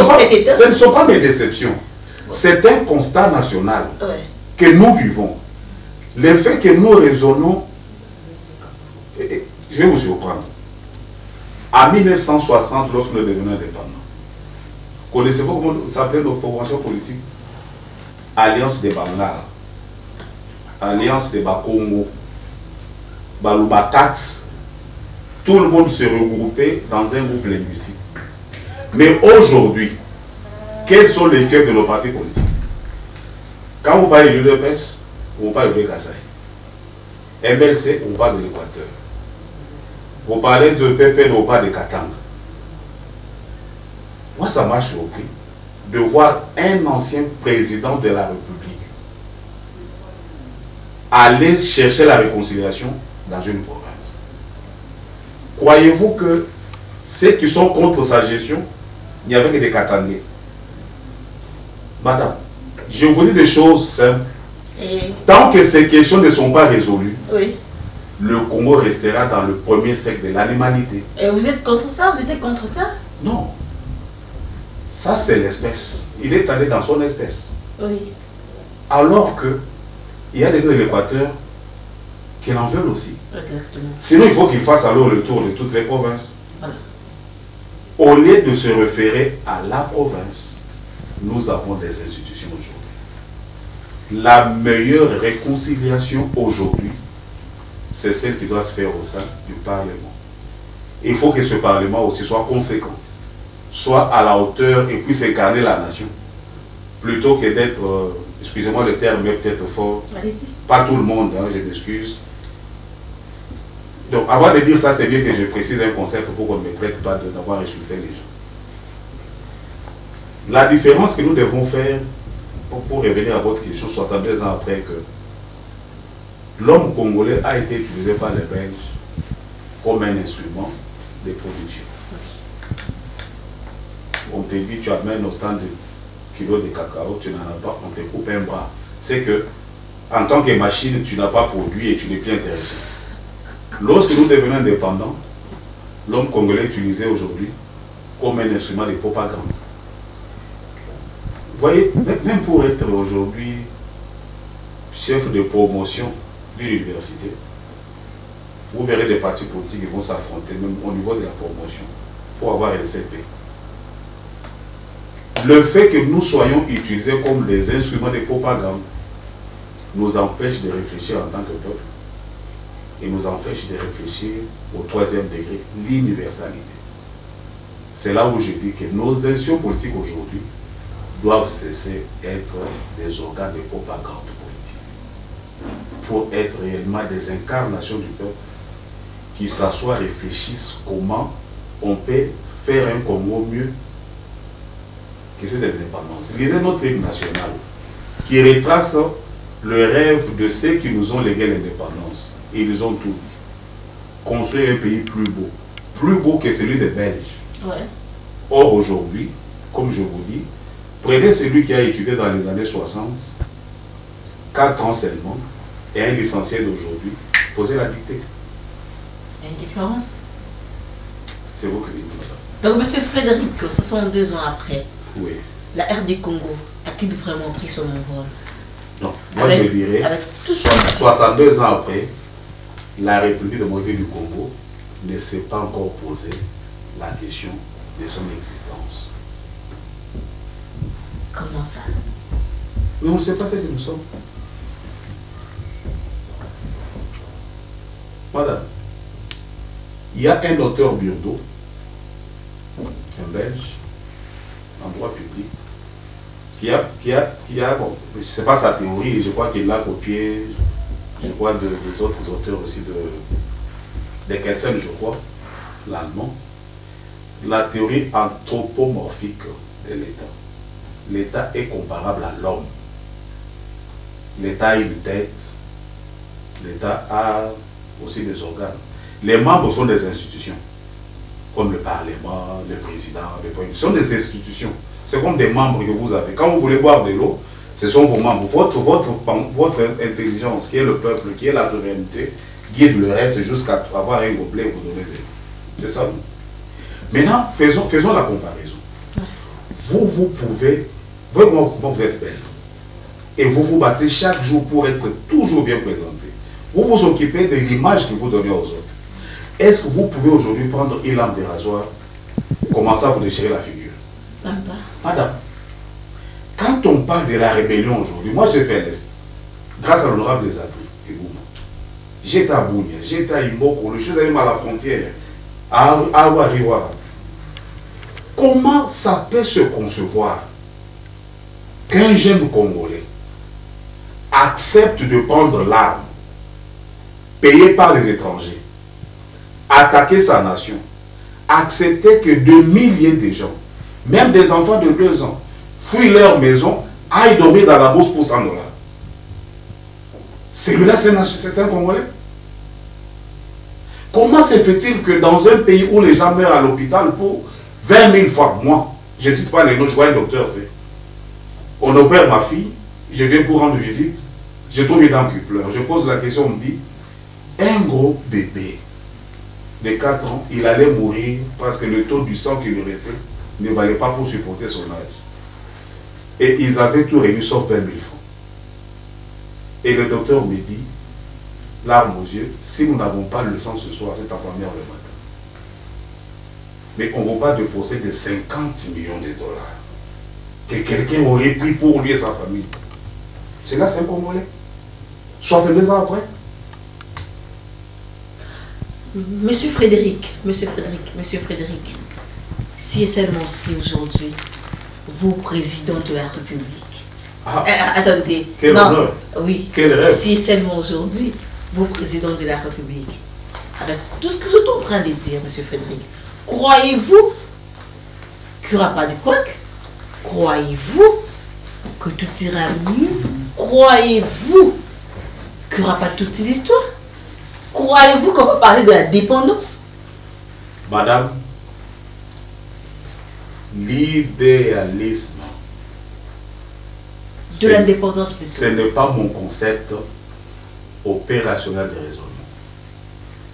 sont pas mes déceptions. C'est un constat national que nous vivons. Le fait que nous raisonnons, je vais vous surprendre. En 1960, lorsque nous devenons indépendants, Connaissez-vous comment s'appelait nos formations politiques? Alliance des Bangala, Alliance des Bakongo, Balubakat. Tout le monde se regroupait dans un groupe linguistique. Mais aujourd'hui, quels sont les faits de nos partis politiques? Quand vous parlez de l'UDPS, vous parlez de Kassai. MLC, on parle de l'Équateur. Vous parlez de PP, on parle de Katanga. Moi, ça m'a surpris de voir un ancien président de la République aller chercher la réconciliation dans une province. Croyez-vous que ceux qui sont contre sa gestion, il n'y avait que des Katangais? Madame, je vous dis des choses simples. Tant que ces questions ne sont pas résolues, oui, le Congo restera dans le premier siècle de l'animalité. Et vous êtes contre ça? Vous étiez contre ça? Non. Ça, c'est l'espèce. Il est allé dans son espèce. Oui. Alors que il y a des gens de l'Équateur qui en veulent aussi. Exactement. Sinon, il faut qu'il fasse alors le tour de toutes les provinces. Voilà. Au lieu de se référer à la province, nous avons des institutions aujourd'hui. La meilleure réconciliation aujourd'hui, c'est celle qui doit se faire au sein du Parlement. Il faut que ce Parlement aussi soit conséquent, soit à la hauteur et puisse incarner la nation, plutôt que d'être, excusez-moi le terme, mais peut-être fort, pas tout le monde, hein, je m'excuse. Donc avant de dire ça, c'est bien que je précise un concept pour qu'on ne me traite pas d'avoir insulté les gens. La différence que nous devons faire, pour revenir à votre question, 62 ans après que l'homme congolais a été utilisé par les Belges comme un instrument de production. On te dit, tu amènes autant de kilos de cacao, tu n'en as pas, on te coupe un bras. C'est que, en tant que machine, tu n'as pas produit et tu n'es plus intéressé. Lorsque nous devenons indépendants, l'homme congolais est utilisé aujourd'hui comme un instrument de propagande. Vous voyez, même pour être aujourd'hui chef de promotion d'une université, vous verrez des partis politiques qui vont s'affronter même au niveau de la promotion pour avoir un CP. Le fait que nous soyons utilisés comme des instruments de propagande nous empêche de réfléchir en tant que peuple et nous empêche de réfléchir au troisième degré, l'universalité. C'est là où je dis que nos institutions politiques aujourd'hui doivent cesser d'être des organes de propagande politique pour être réellement des incarnations du peuple qui s'assoient, réfléchissent comment on peut faire un Congo mieux. Question de l'indépendance. Lisez notre hymne national qui retrace le rêve de ceux qui nous ont légué l'indépendance. Et ils ont tout dit. Construire un pays plus beau que celui des Belges. Ouais. Or aujourd'hui, comme je vous dis, prenez celui qui a étudié dans les années 60, 4 ans seulement, et un licencié d'aujourd'hui, posez la dictée. Il y a une différence. C'est vous qui dites. Donc, M. Frédéric, 62 ans après, oui, la RD Congo a-t-il vraiment pris son envol? Non, moi je dirais, avec tout ça. 62 ans après, la République démocratique du Congo ne s'est pas encore posé la question de son existence. Comment ça? Mais on ne sait pas ce que nous sommes. Madame, il y a un auteur Burdo, un Belge, en droit public, qui a bon, je ne sais pas sa théorie, je crois qu'il l'a copié, je crois, des autres auteurs aussi de Kelsen, je crois, l'allemand, la théorie anthropomorphique de l'État. L'État est comparable à l'homme. L'État a une tête, l'État a aussi des organes. Les membres sont des institutions, comme le Parlement, le Président, le Premier ministre, sont des institutions. C'est comme des membres que vous avez. Quand vous voulez boire de l'eau, ce sont vos membres. Votre intelligence, qui est le peuple, qui est la souveraineté, guide le reste jusqu'à avoir un gobelet et vous donner de l'eau. C'est ça. Maintenant, faisons la comparaison. Vous pouvez, voyez comment vous êtes belle. Et vous vous battez chaque jour pour être toujours bien présenté. Vous vous occupez de l'image que vous donnez aux autres. Est-ce que vous pouvez aujourd'hui prendre une lame de rasoir, commencer à vous déchirer la figure? Même pas. Madame, quand on parle de la rébellion aujourd'hui, moi j'ai fait l'Est, grâce à l'honorable Lesatri et Gouma. J'étais à Bounia, j'étais à Imboko, le chose même à la frontière, à Awariwara. Comment ça peut se concevoir qu'un jeune Congolais accepte de prendre l'arme, payé par les étrangers, attaquer sa nation, accepter que de milliers de gens, même des enfants de 2 ans, fuient leur maison, aillent dormir dans la bourse pour 100 $. Celui-là, c'est un Congolais. Comment se fait-il que dans un pays où les gens meurent à l'hôpital pour 20 000 fois, moi, je ne cite pas les noms, je vois un docteur, c'est. On opère ma fille, je viens pour rendre visite, je trouve une dame qui pleure. Je pose la question, on me dit, un gros bébé de 4 ans, il allait mourir parce que le taux du sang qui lui restait ne valait pas pour supporter son âge. Et ils avaient tout réuni sauf 20 000 francs. Et le docteur me dit, larmes aux yeux, si nous n'avons pas le sang ce soir, cet enfant meurt le matin. Mais on ne va pas déposer de 50 millions de dollars que quelqu'un aurait pris pour lui et sa famille. C'est là, c'est un Congolais. 62 ans après. Monsieur Frédéric, si et seulement si aujourd'hui, vous, président de la République, attendez, quel honneur. Oui, quel rêve. Si et seulement aujourd'hui, vous, président de la République, avec tout ce que vous êtes en train de dire, monsieur Frédéric, croyez-vous qu'il n'y aura pas de couac? Croyez-vous que tout ira mieux? Croyez-vous qu'il n'y aura pas toutes ces histoires? Croyez-vous qu'on va parler de la dépendance? Madame, l'idéalisme de l'indépendance, ce n'est pas mon concept opérationnel de raisonnement.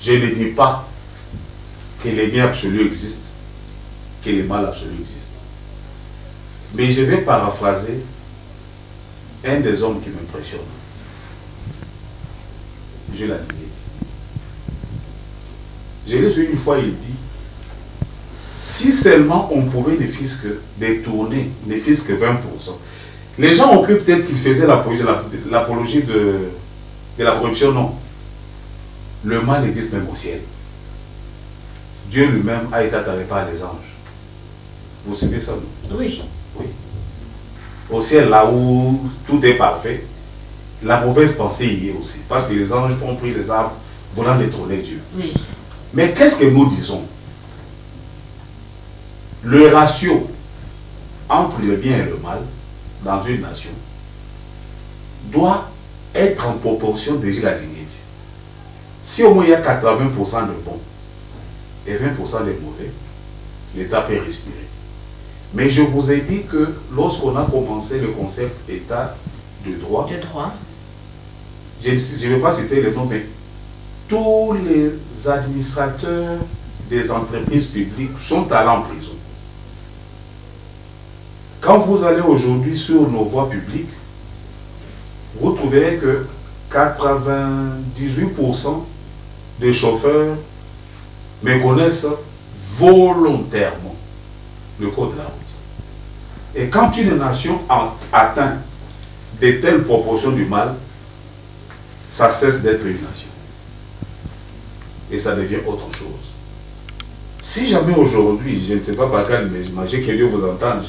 Je ne dis pas que les biens absolus existent, que les mal absolus existent. Mais je vais paraphraser un des hommes qui m'impressionne. Je l'ai dit. Je l'ai su une fois, il dit, si seulement on pouvait ne fût-ce que détourner, ne fût-ce que 20%. Les gens ont cru peut-être qu'il faisait l'apologie de la corruption, non. Le mal existe même au ciel. Dieu lui-même a été attaré par les anges. Vous suivez ça, non? Oui. Oui. Au ciel, là où tout est parfait, la mauvaise pensée y est aussi. Parce que les anges ont pris les arbres voulant détrôner Dieu. Oui. Mais qu'est-ce que nous disons? Le ratio entre le bien et le mal dans une nation doit être en proportion de la limite. Si au moins il y a 80% de bons et 20% de mauvais, l'État peut respirer. Mais je vous ai dit que lorsqu'on a commencé le concept État de droit, je ne vais pas citer les noms, mais tous les administrateurs des entreprises publiques sont allés en prison. Quand vous allez aujourd'hui sur nos voies publiques, vous trouverez que 98% des chauffeurs méconnaissent volontairement le code de la route. Et quand une nation atteint de telles proportions du mal, ça cesse d'être une nation. Et ça devient autre chose. Si jamais aujourd'hui, je ne sais pas par quel, mais j'imagine que Dieu vous entende,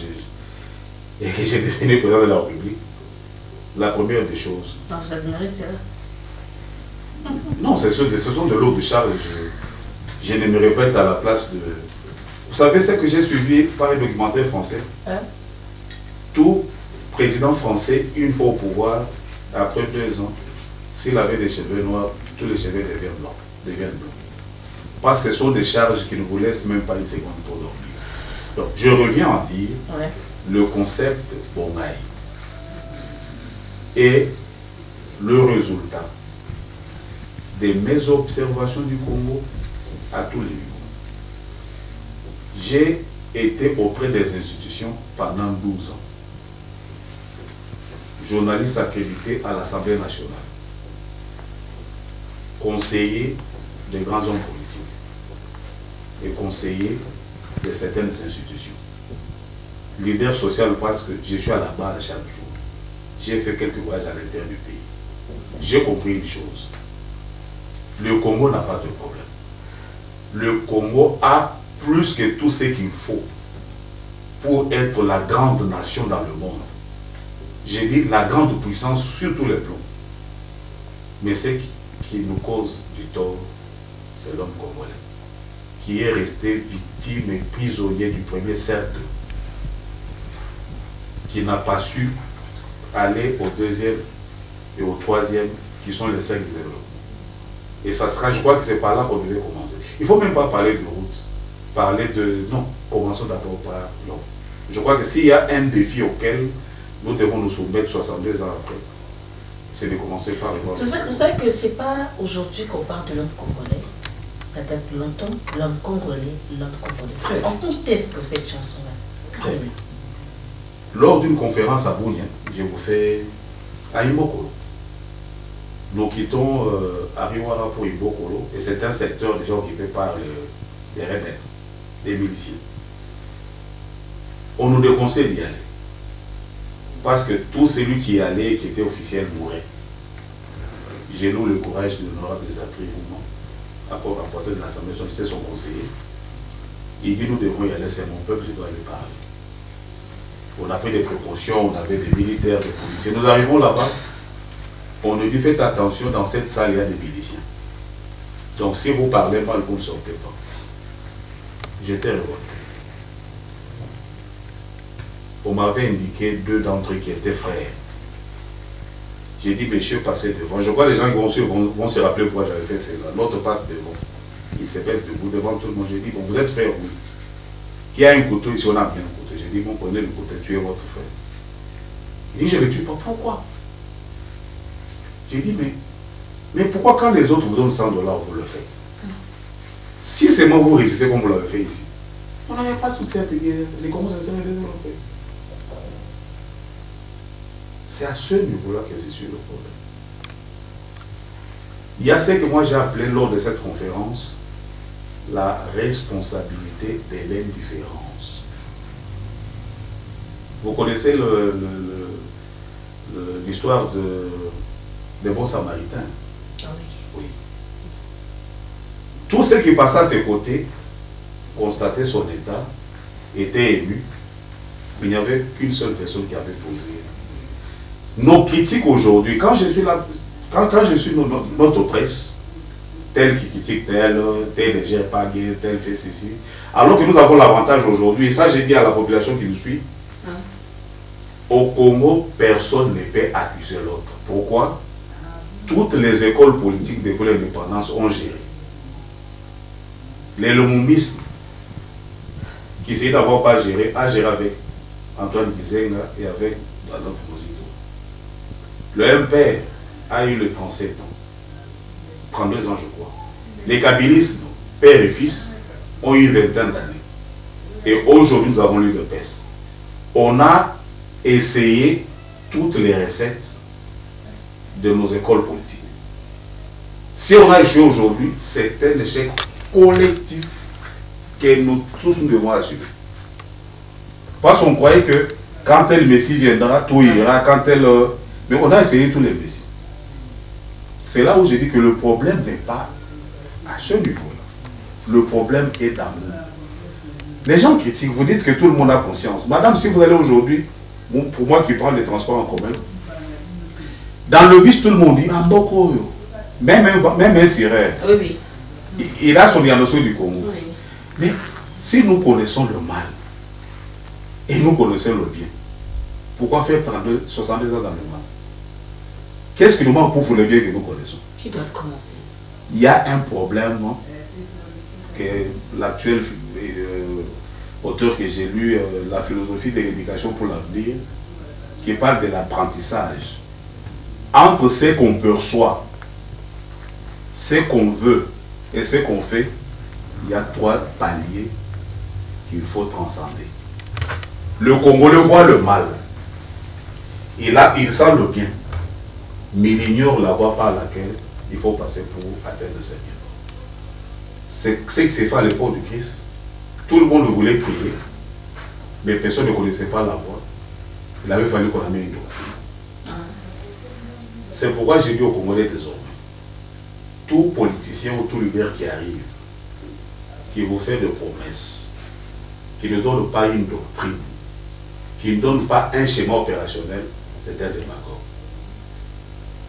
et que j'ai devenu président de la République, la première des choses. Non, vous admirez cela? Non, ce sont de l'eau de charge. Je ne me répète à la place de... Vous savez ce que j'ai suivi par un documentaire français? Tout président français, une fois au pouvoir, après 2 ans, s'il avait des cheveux noirs, tous les cheveux deviennent blancs. Parce que ce sont des charges qui ne vous laissent même pas une seconde pour dormir. Donc, je reviens à dire le concept Bongaï et le résultat de mes observations du Congo à tous les niveaux. J'ai été auprès des institutions pendant 12 ans. Journaliste accrédité à l'Assemblée nationale. Conseiller des grands hommes politiques et conseiller de certaines institutions. leader social parce que je suis à la base chaque jour. J'ai fait quelques voyages à l'intérieur du pays. J'ai compris une chose. Le Congo n'a pas de problème. Le Congo a plus que tout ce qu'il faut pour être la grande nation dans le monde. J'ai dit la grande puissance sur tous les plans. Mais ce qui nous cause du tort, c'est l'homme congolais, qui est resté victime et prisonnier du premier cercle, qui n'a pas su aller au deuxième et au troisième, qui sont les cercles de développement. Et ça sera, je crois que c'est par là qu'on devait commencer. Il ne faut même pas parler de route, parler de... Non, commençons d'abord par l'homme. Je crois que s'il y a un défi auquel nous devons nous soumettre 62 ans après, c'est de commencer par le voir. Vous savez que ce n'est pas aujourd'hui qu'on parle de l'homme congolais. Ça date longtemps, l'homme congolais, l'homme congolais. En conteste que cette chanson-là. Très bien. Lors d'une conférence à Bounia, je vous fais à Imbokolo. Nous quittons Ariwara pour Imbokolo, et c'est un secteur déjà occupé par les rebelles, les miliciens. On nous déconseille d'y aller. Parce que tout celui qui y allait, qui était officiel, mourait. J'ai eu le courage de l'honorable des attributs, rapporteur de l'Assemblée, c'était son conseiller. Il dit, nous devons y aller, c'est mon peuple, je dois aller parler. On a pris des précautions, on avait des militaires, des policiers. Nous arrivons là-bas, on nous dit, faites attention, dans cette salle, il y a des miliciens. Donc si vous parlez mal, vous ne sortez pas. J'étais révolté. On m'avait indiqué deux d'entre eux qui étaient frères. J'ai dit, monsieur, passez devant. Je crois que les gens vont se rappeler pourquoi j'avais fait cela. L'autre passe devant. Il se met debout devant tout le monde. J'ai dit, bon, vous êtes frères, oui. Qui a un couteau ici, on a bien un couteau. J'ai dit, bon, prenez le couteau, tuez votre frère. Il dit, je ne le tue pas. Pourquoi? J'ai dit, mais pourquoi quand les autres vous donnent 100 $, vous le faites? Si c'est moi, vous réussissez comme vous l'avez fait ici. On n'avait pas toute cette guerre. Les Congos se seraient développés. C'est à ce niveau-là que c'est sur le problème. Il y a ce que moi j'ai appelé lors de cette conférence la responsabilité de l'indifférence. Vous connaissez l'histoire des bons samaritains? Ah oui. Oui. Tous ceux qui passaient à ses côtés constataient son état, étaient émus. Il n'y avait qu'une seule personne qui avait posé. Nos critiques aujourd'hui, quand je suis là, quand je suis notre presse, tel qui critique tel ne gère pas bien, tel fait ceci, alors que nous avons l'avantage aujourd'hui, et ça j'ai dit à la population qui nous suit, au Congo, personne ne peut accuser l'autre. Pourquoi? Toutes les écoles politiques depuis l'indépendance ont géré. Les Lumumbistes, qui essayaient d'avoir pas géré, a géré avec Antoine Gizenga et avec Adolphe Mozito. Le MPR a eu le 37 ans, 32 ans je crois. Les kabylistes, père et fils, ont eu une vingtaine d'années. Et aujourd'hui nous avons eu le PES. On a essayé toutes les recettes de nos écoles politiques. Si on a échoué aujourd'hui, c'est un échec collectif que nous tous nous devons assumer. Parce qu'on croyait que quand tel Messie viendra, tout ira, quand tel... Mais on a essayé tous les Messies. C'est là où j'ai dit que le problème n'est pas à ce niveau-là. Le problème est dans nous. Les gens critiquent, vous dites que tout le monde a conscience. Madame, si vous allez aujourd'hui, bon, pour moi qui prends les transports en commun, dans le bus, tout le monde dit Amboko, même un Sirène. Oui, oui. Il a son diagnostic du Congo. Oui. Mais si nous connaissons le mal et nous connaissons le bien, pourquoi faire 62 ans dans le mal? Qu'est-ce qui nous manque pour faire le bien que nous connaissons? Qui doivent commencer? Il y a un problème que l'actuel auteur que j'ai lu, La philosophie de l'éducation pour l'avenir, qui parle de l'apprentissage. Entre ce qu'on perçoit, ce qu'on veut et ce qu'on fait, il y a 3 paliers qu'il faut transcender. Le Congolais voit le mal. Il sent le bien. Mais il ignore la voie par laquelle il faut passer pour atteindre ce bien. C'est ce qui s'est fait à l'époque du Christ. Tout le monde voulait prier. mais personne ne connaissait pas la voie. Il avait fallu qu'on amène une doctrine. C'est pourquoi j'ai dit aux Congolais désormais, tout politicien ou tout leader qui arrive, qui vous fait des promesses, qui ne donne pas une doctrine, qui ne donne pas un schéma opérationnel, c'est un démagogue.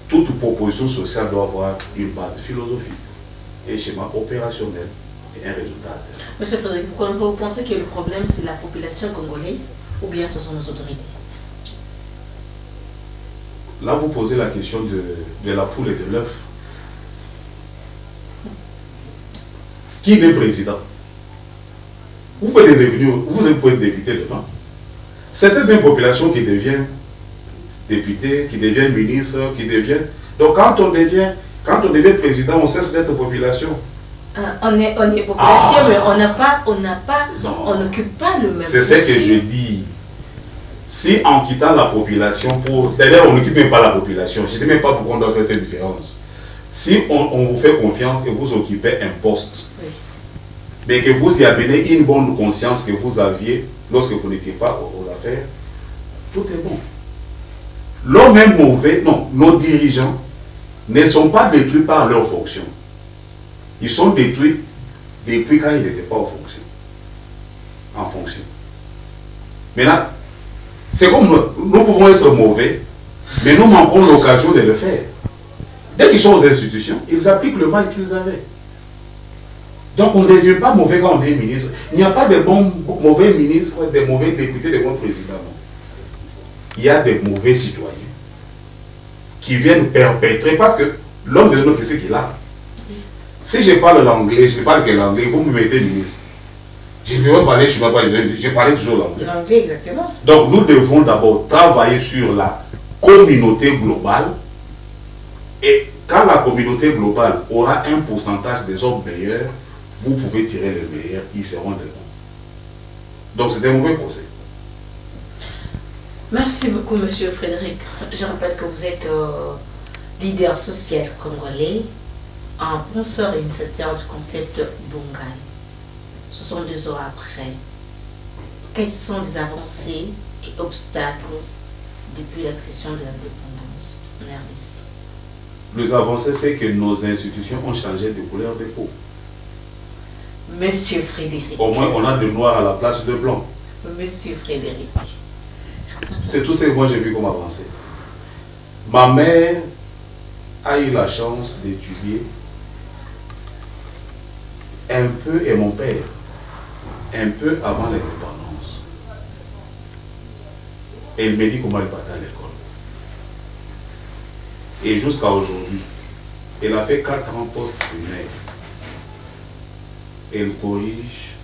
Toute proposition sociale doit avoir une base philosophique, un schéma opérationnel et un résultat. Monsieur Frédéric, vous pensez que le problème c'est la population congolaise ou bien ce sont nos autorités? Là, vous posez la question de la poule et de l'œuf. Qui est président? Vous pouvez devenir, vous pouvez être député demain. C'est cette même population qui devient député, qui devient ministre, qui devient... Donc quand on devient président, on cesse d'être population. On est population, mais on n'occupe pas le même. C'est ce que je dis. Si en quittant la population pour... D'ailleurs, on n'occupe même pas la population. Je ne sais même pas pourquoi on doit faire cette différence. Si on vous fait confiance et vous occupez un poste, oui, mais que vous y amenez une bonne conscience que vous aviez lorsque vous n'étiez pas aux affaires, tout est bon. L'homme est mauvais, non, nos dirigeants ne sont pas détruits par leur fonction. Ils sont détruits depuis quand ils n'étaient pas en fonction. Maintenant, c'est comme nous pouvons être mauvais, mais nous manquons l'occasion de le faire. Dès qu'ils sont aux institutions, ils appliquent le mal qu'ils avaient. Donc on ne devient pas mauvais quand on est ministre. Il n'y a pas de mauvais ministres, de mauvais députés, de bons présidents. Il y a des mauvais citoyens qui viennent perpétrer parce que l'homme de nous, qu'est-ce qu'il a? Si je parle l'anglais, je ne parle que l'anglais, vous me mettez ministre. Je ne vais pas parler chinois, je parlais toujours l'anglais. L'anglais, exactement. Donc nous devons d'abord travailler sur la communauté globale. Et quand la communauté globale aura un pourcentage des hommes meilleurs, vous pouvez tirer les meilleurs, ils seront des bons. Donc c'est un mauvais procès. Merci beaucoup, Monsieur Frédéric. Je rappelle que vous êtes leader social congolais, un penseur et initiateur du concept Bongai. 62 ans après, quelles sont les avancées et obstacles depuis l'accession de l'indépendance en RDC? Les avancées, c'est que nos institutions ont changé de couleur de peau. Monsieur Frédéric. Au moins, on a de noir à la place de blanc. Monsieur Frédéric. C'est tout ce que moi j'ai vu comme avancée. Ma mère a eu la chance d'étudier un peu, et mon père, un peu avant l'indépendance. Et il me dit comment il partait à l'école. Et jusqu'à aujourd'hui, elle a fait 4 ans post-primaire. Elle corrige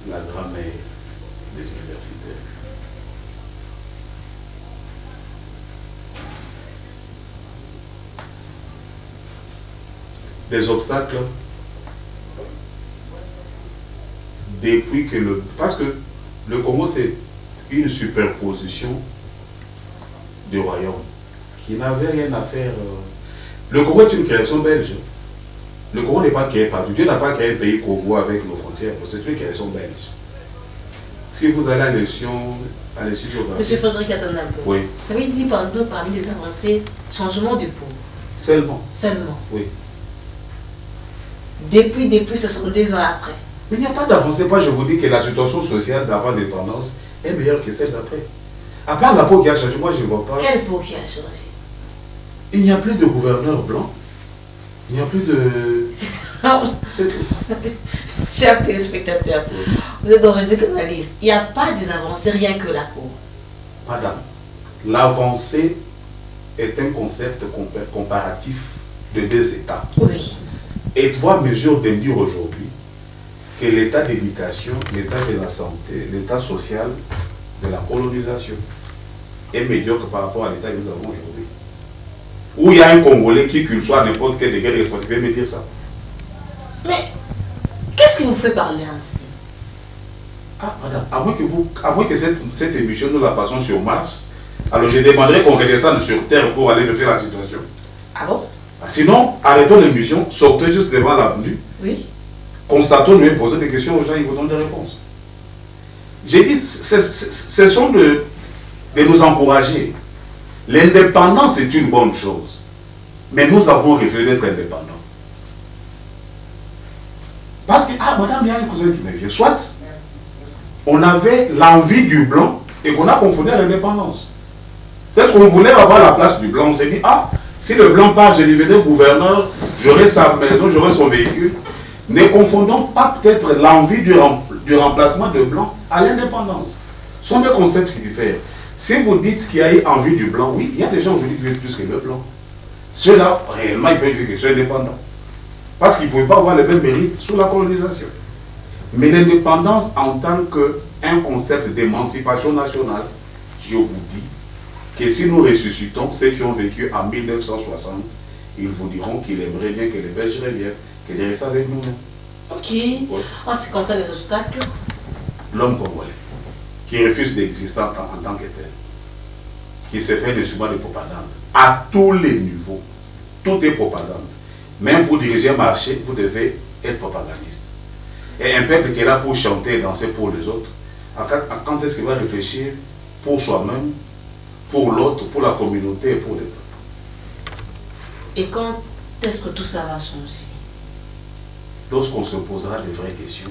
la grammaire des universitaires. Des obstacles depuis que parce que le Congo c'est une superposition de royaumes qui n'avait rien à faire. Le Congo est une création belge. Le Congo n'est pas créé par Dieu. Dieu n'a pas créé le pays Congo avec nos frontières. C'est une création belge. Si vous allez à l'Institut géographique... Monsieur Frédéric, attendez un peu. Oui. Vous avez dit parmi les avancées, changement de peau. Seulement. Seulement. Oui. Depuis 62 ans après. Mais il n'y a pas d'avancée. Je vous dis que la situation sociale d'avant l'indépendance est meilleure que celle d'après. À part la peau qui a changé, moi je ne vois pas. Quelle peau qui a changé? Il n'y a plus de gouverneur blanc. Il n'y a plus de... C'est tout. Chers téléspectateurs, vous êtes dans une analyse. Il n'y a pas des avancées, rien que la peau. Madame, l'avancée est un concept comparatif de 2 États. Oui. Et toi, mesure de dire aujourd'hui que l'état d'éducation, l'état de la santé, l'état social de la colonisation est médiocre par rapport à l'état que nous avons aujourd'hui. Où il y a un Congolais qui soit à n'importe quel degré de responsabilité, peut me dire ça. Mais qu'est-ce qui vous fait parler ainsi? Ah, madame, à moins que cette émission nous la passons sur Mars, alors je demanderai qu'on redescende sur Terre pour aller faire la situation. Ah bon? Sinon, arrêtons l'émission, sortez juste devant l'avenue. Oui. Constatons, nous posons des questions aux gens, ils vous donnent des réponses. J'ai dit, ce sont de nous encourager. L'indépendance est une bonne chose. Mais nous avons refusé d'être indépendants. Parce que, ah, madame, il y a une cousin qui me vient. Soit, on avait l'envie du blanc et qu'on a confondu à l'indépendance. Peut-être qu'on voulait avoir la place du blanc. On s'est dit, ah, si le blanc part, je devenais gouverneur, j'aurai sa maison, j'aurai son véhicule. Ne confondons pas peut-être l'envie du remplacement de blanc à l'indépendance. Ce sont des concepts qui diffèrent. Si vous dites qu'il y a eu envie du blanc, oui, il y a des gens aujourd'hui qui veulent plus que le blanc. Ceux-là, réellement, ils peuvent dire qu'ils sont indépendants. Parce qu'ils ne pouvaient pas avoir les mêmes mérites sous la colonisation. Mais l'indépendance en tant qu'un concept d'émancipation nationale, je vous dis que si nous ressuscitons ceux qui ont vécu en 1960, ils vous diront qu'ils aimeraient bien que les Belges reviennent, qu'ils restent avec nous. Ok. Ouais. En ce qui concerne les obstacles, l'homme congolais, qui refuse d'exister en tant que tel, qui se fait des subats de propagande, à tous les niveaux, tout est propagande. Même pour diriger un marché, vous devez être propagandiste. Et un peuple qui est là pour chanter et danser pour les autres, quand est-ce qu'il va réfléchir pour soi-même, pour l'autre, pour la communauté et pour l'État? Et quand est-ce que tout ça va changer? Lorsqu'on se posera des vraies questions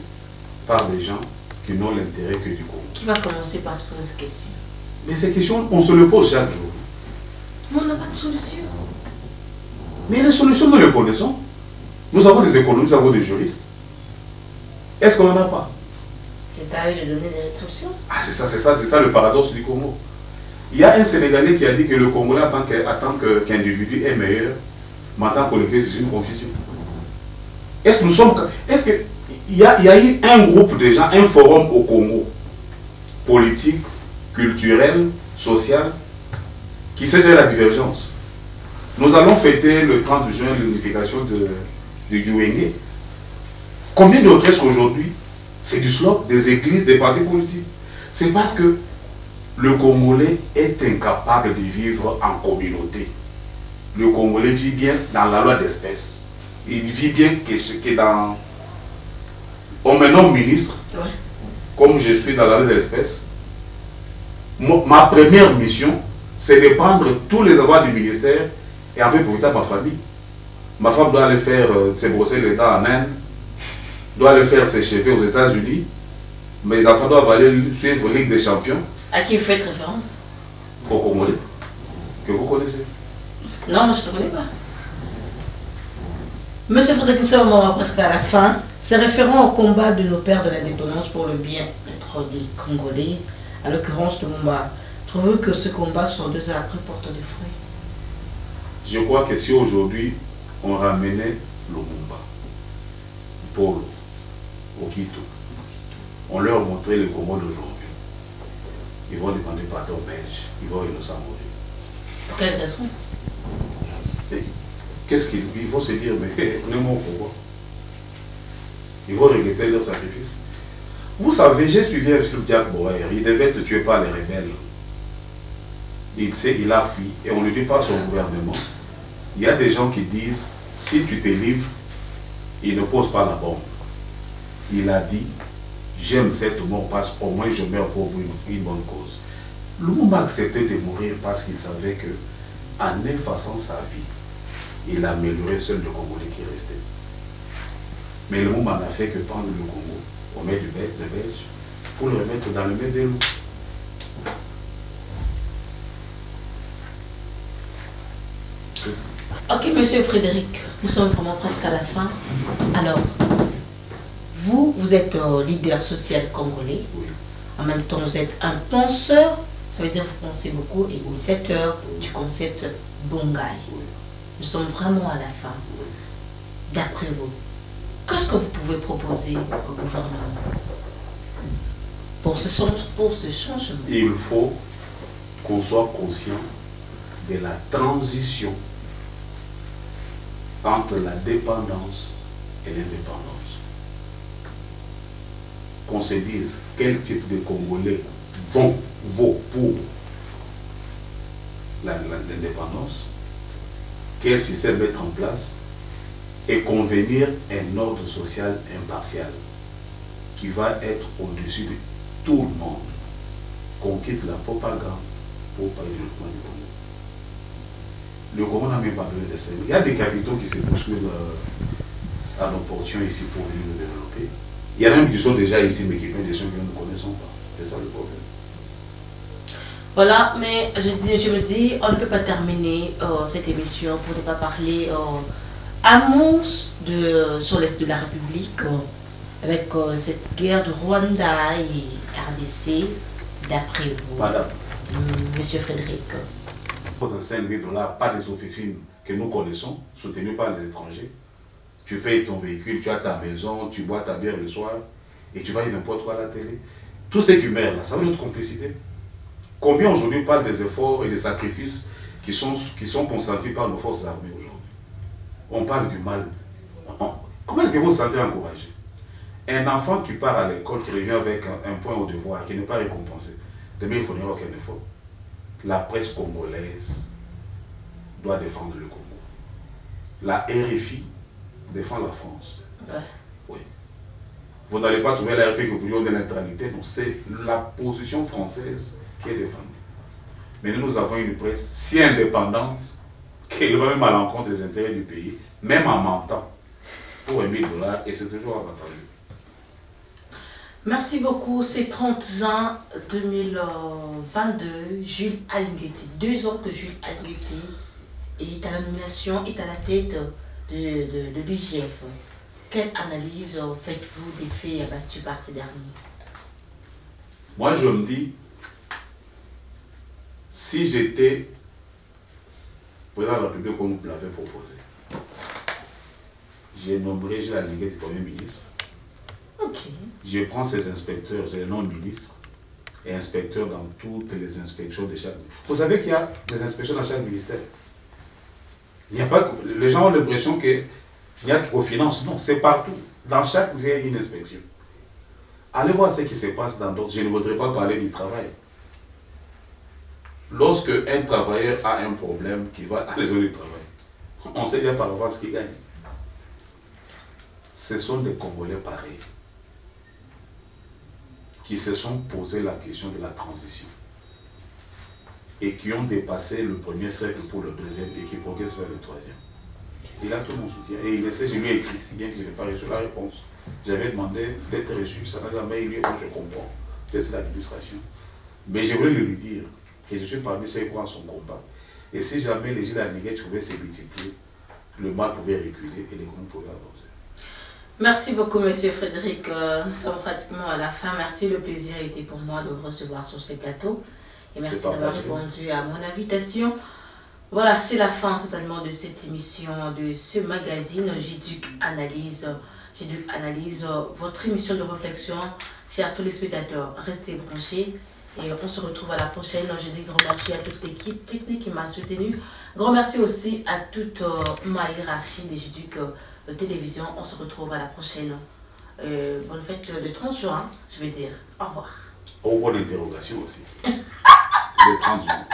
par des gens qui n'ont l'intérêt que du Congo. Qui va commencer par se poser ces questions? Mais ces questions, on se les pose chaque jour. Mais on n'a pas de solution. Mais les solutions, nous les connaissons. Nous avons des économistes, nous avons des juristes. Est-ce qu'on n'en a pas? C'est à eux de donner des instructions. Ah, c'est ça le paradoxe du Congo. Il y a un Sénégalais qui a dit que le Congolais en tant qu'individu est meilleur, mais en tant que collectif, c'est une confusion. Est-ce que nous sommes... Est-ce qu'il y a eu un groupe de gens, un forum au Congo, politique, culturel, social, qui sait gérer la divergence? Nous allons fêter le 30 juin l'unification de Gouengue. Combien d'orchestres aujourd'hui, c'est du slop, des églises, des partis politiques? C'est parce que le Congolais est incapable de vivre en communauté. Le Congolais vit bien dans la loi d'espèce. Il vit bien que dans... On me nomme ministre, ouais. Comme je suis dans la loi de l'espèce. Ma première mission, c'est de prendre tous les avoirs du ministère et en fait profiter à ma famille. Ma femme doit aller faire ses brosser les dents en Inde, doit aller faire ses cheveux aux États-Unis. Mes enfants doivent aller suivre Ligue des Champions. À qui vous faites référence? Au Congolais, que vous connaissez. Non, moi je ne connais pas. Monsieur Frédéric Nsoma, presque à la fin, c'est référent au combat de nos pères de l'indépendance pour le bien-être des Congolais, à l'occurrence de Lumumba. Trouvez-vous que ce combat, 62 ans après, porte des fruits? Je crois que si aujourd'hui on ramenait Lumumba, Paul, Okito, on leur montrait le Congo d'aujourd'hui, ils vont demander pardon aux Belges, ils vont nous en mourir. Pour quelle raison? Qu'est-ce qu'il faut se dire, mais on est mort pour quoi? Ils vont regretter leur sacrifice. Vous savez, j'ai suivi un film Jack Bauer, il devait être tué par les rebelles. Il sait, il a fui, et on ne dit pas son gouvernement. Il y a des gens qui disent, si tu te livres, il ne pose pas la bombe. Il a dit, j'aime cette mort parce qu'au moins je meurs pour une bonne cause. Lumumba a accepté de mourir parce qu'il savait que, en effaçant sa vie, il a amélioré seul le Congolais qui restait. Mais Lumumba n'a fait que prendre le Congo au maître du Belge pour le remettre dans le maître des loups. Ok, monsieur Frédéric, nous sommes vraiment presque à la fin. Alors, vous êtes leader social congolais. Oui. En même temps, vous êtes un penseur. Ça veut dire que vous pensez beaucoup et initiateur du concept Bongai. Oui. Nous sommes vraiment à la fin. Oui. D'après vous, qu'est-ce que vous pouvez proposer au gouvernement pour ce changement? Il faut qu'on soit conscient de la transition entre la dépendance et l'indépendance. Qu'on se dise quel type de Congolais vaut pour l'indépendance, quel système mettre en place et convenir un ordre social impartial qui va être au-dessus tout le monde qu'on quitte la propagande pour parler du développement du Congo. Le Congo n'a même pas besoin de servir. Il y a des capitaux qui se postulent à nos portions ici pour venir nous développer. Il y en a même qui sont déjà ici, mais qui prennent des choses que nous ne connaissons pas. C'est ça le problème. Voilà, mais je me dis, on ne peut pas terminer cette émission pour ne pas parler amour sur l'Est de la République, avec cette guerre de Rwanda et RDC, d'après vous, Madame. Monsieur Frédéric. Pour un 5 000 $, pas des officines que nous connaissons, soutenues par les étrangers. Tu payes ton véhicule, tu as ta maison, tu bois ta bière le soir, et tu vas dire n'importe quoi à la télé. Tous ces qui meurent là, ça veut notre complicité. Combien aujourd'hui parlent des efforts et des sacrifices qui sont consentis par nos forces armées aujourd'hui? On parle du mal. Comment est-ce que vous vous sentez encouragé? Un enfant qui part à l'école, qui revient avec un point au devoir, qui n'est pas récompensé, demain il ne faudra aucun effort. La presse congolaise doit défendre le Congo. La RFI défend la France. Ouais. Oui. Vous n'allez pas trouver la RFI que vous vouliez de neutralité, non, c'est la position française qui est défendue. Mais nous avons une presse si indépendante qu'elle va même à l'encontre des intérêts du pays, même en mentant, pour 1 000 $, et c'est toujours avantageux. Merci beaucoup. C'est 30 juin 2022, Jules Alingueté. 2 ans que Jules Alingueté est à la nomination, est à la tête de l'IGF. Quelle analyse faites-vous des faits abattus par ces derniers? Moi, je me dis, si j'étais président de la République comme vous l'avez proposé, j'ai nommé Jules Alingueté Premier ministre. Ok. Je prends ces inspecteurs, j'ai les noms ministres et inspecteurs dans toutes les inspections de chaque ministère. Vous savez qu'il y a des inspections dans chaque ministère. Il n'y a pas, les gens ont l'impression qu'il n'y a qu'aux finances. Non, c'est partout. Dans chaque ministère, il y a une inspection. Allez voir ce qui se passe dans d'autres. Je ne voudrais pas parler du travail. Lorsque un travailleur a un problème qui va à résoudre le travail, on sait déjà par avance qui gagne. Ce sont des Congolais pareils qui se sont posé la question de la transition et qui ont dépassé le premier cercle pour le deuxième et qui progressent vers le troisième. Il a tout mon soutien et il essaie, je lui ai écrit, si bien que je n'ai pas reçu la réponse. J'avais demandé d'être reçu, ça n'a jamais eu lieu, moi je comprends, c'est l'administration. Mais je voulais lui dire que je suis parmi ceux qui prennent son combat. Et si jamais les Jules Alingueté pouvaient se multiplier, le mal pouvait reculer et les groupes pouvaient avancer. Merci beaucoup, Monsieur Frédéric. Nous sommes pratiquement à la fin. Merci, le plaisir était pour moi de vous recevoir sur ces plateaux. Et merci d'avoir répondu à mon invitation. Voilà, c'est la fin totalement de cette émission, de ce magazine J-Duc Analyse. J-Duc Analyse, votre émission de réflexion. Chers téléspectateurs, restez branchés. Et on se retrouve à la prochaine. Je dis grand merci à toute l'équipe technique qui m'a soutenu. Grand merci aussi à toute ma hiérarchie des J-Duc télévision. On se retrouve à la prochaine. Bonne fête le 30 juin, je vais dire. Au revoir. Oh, bonne interrogation aussi. Le 30 juin.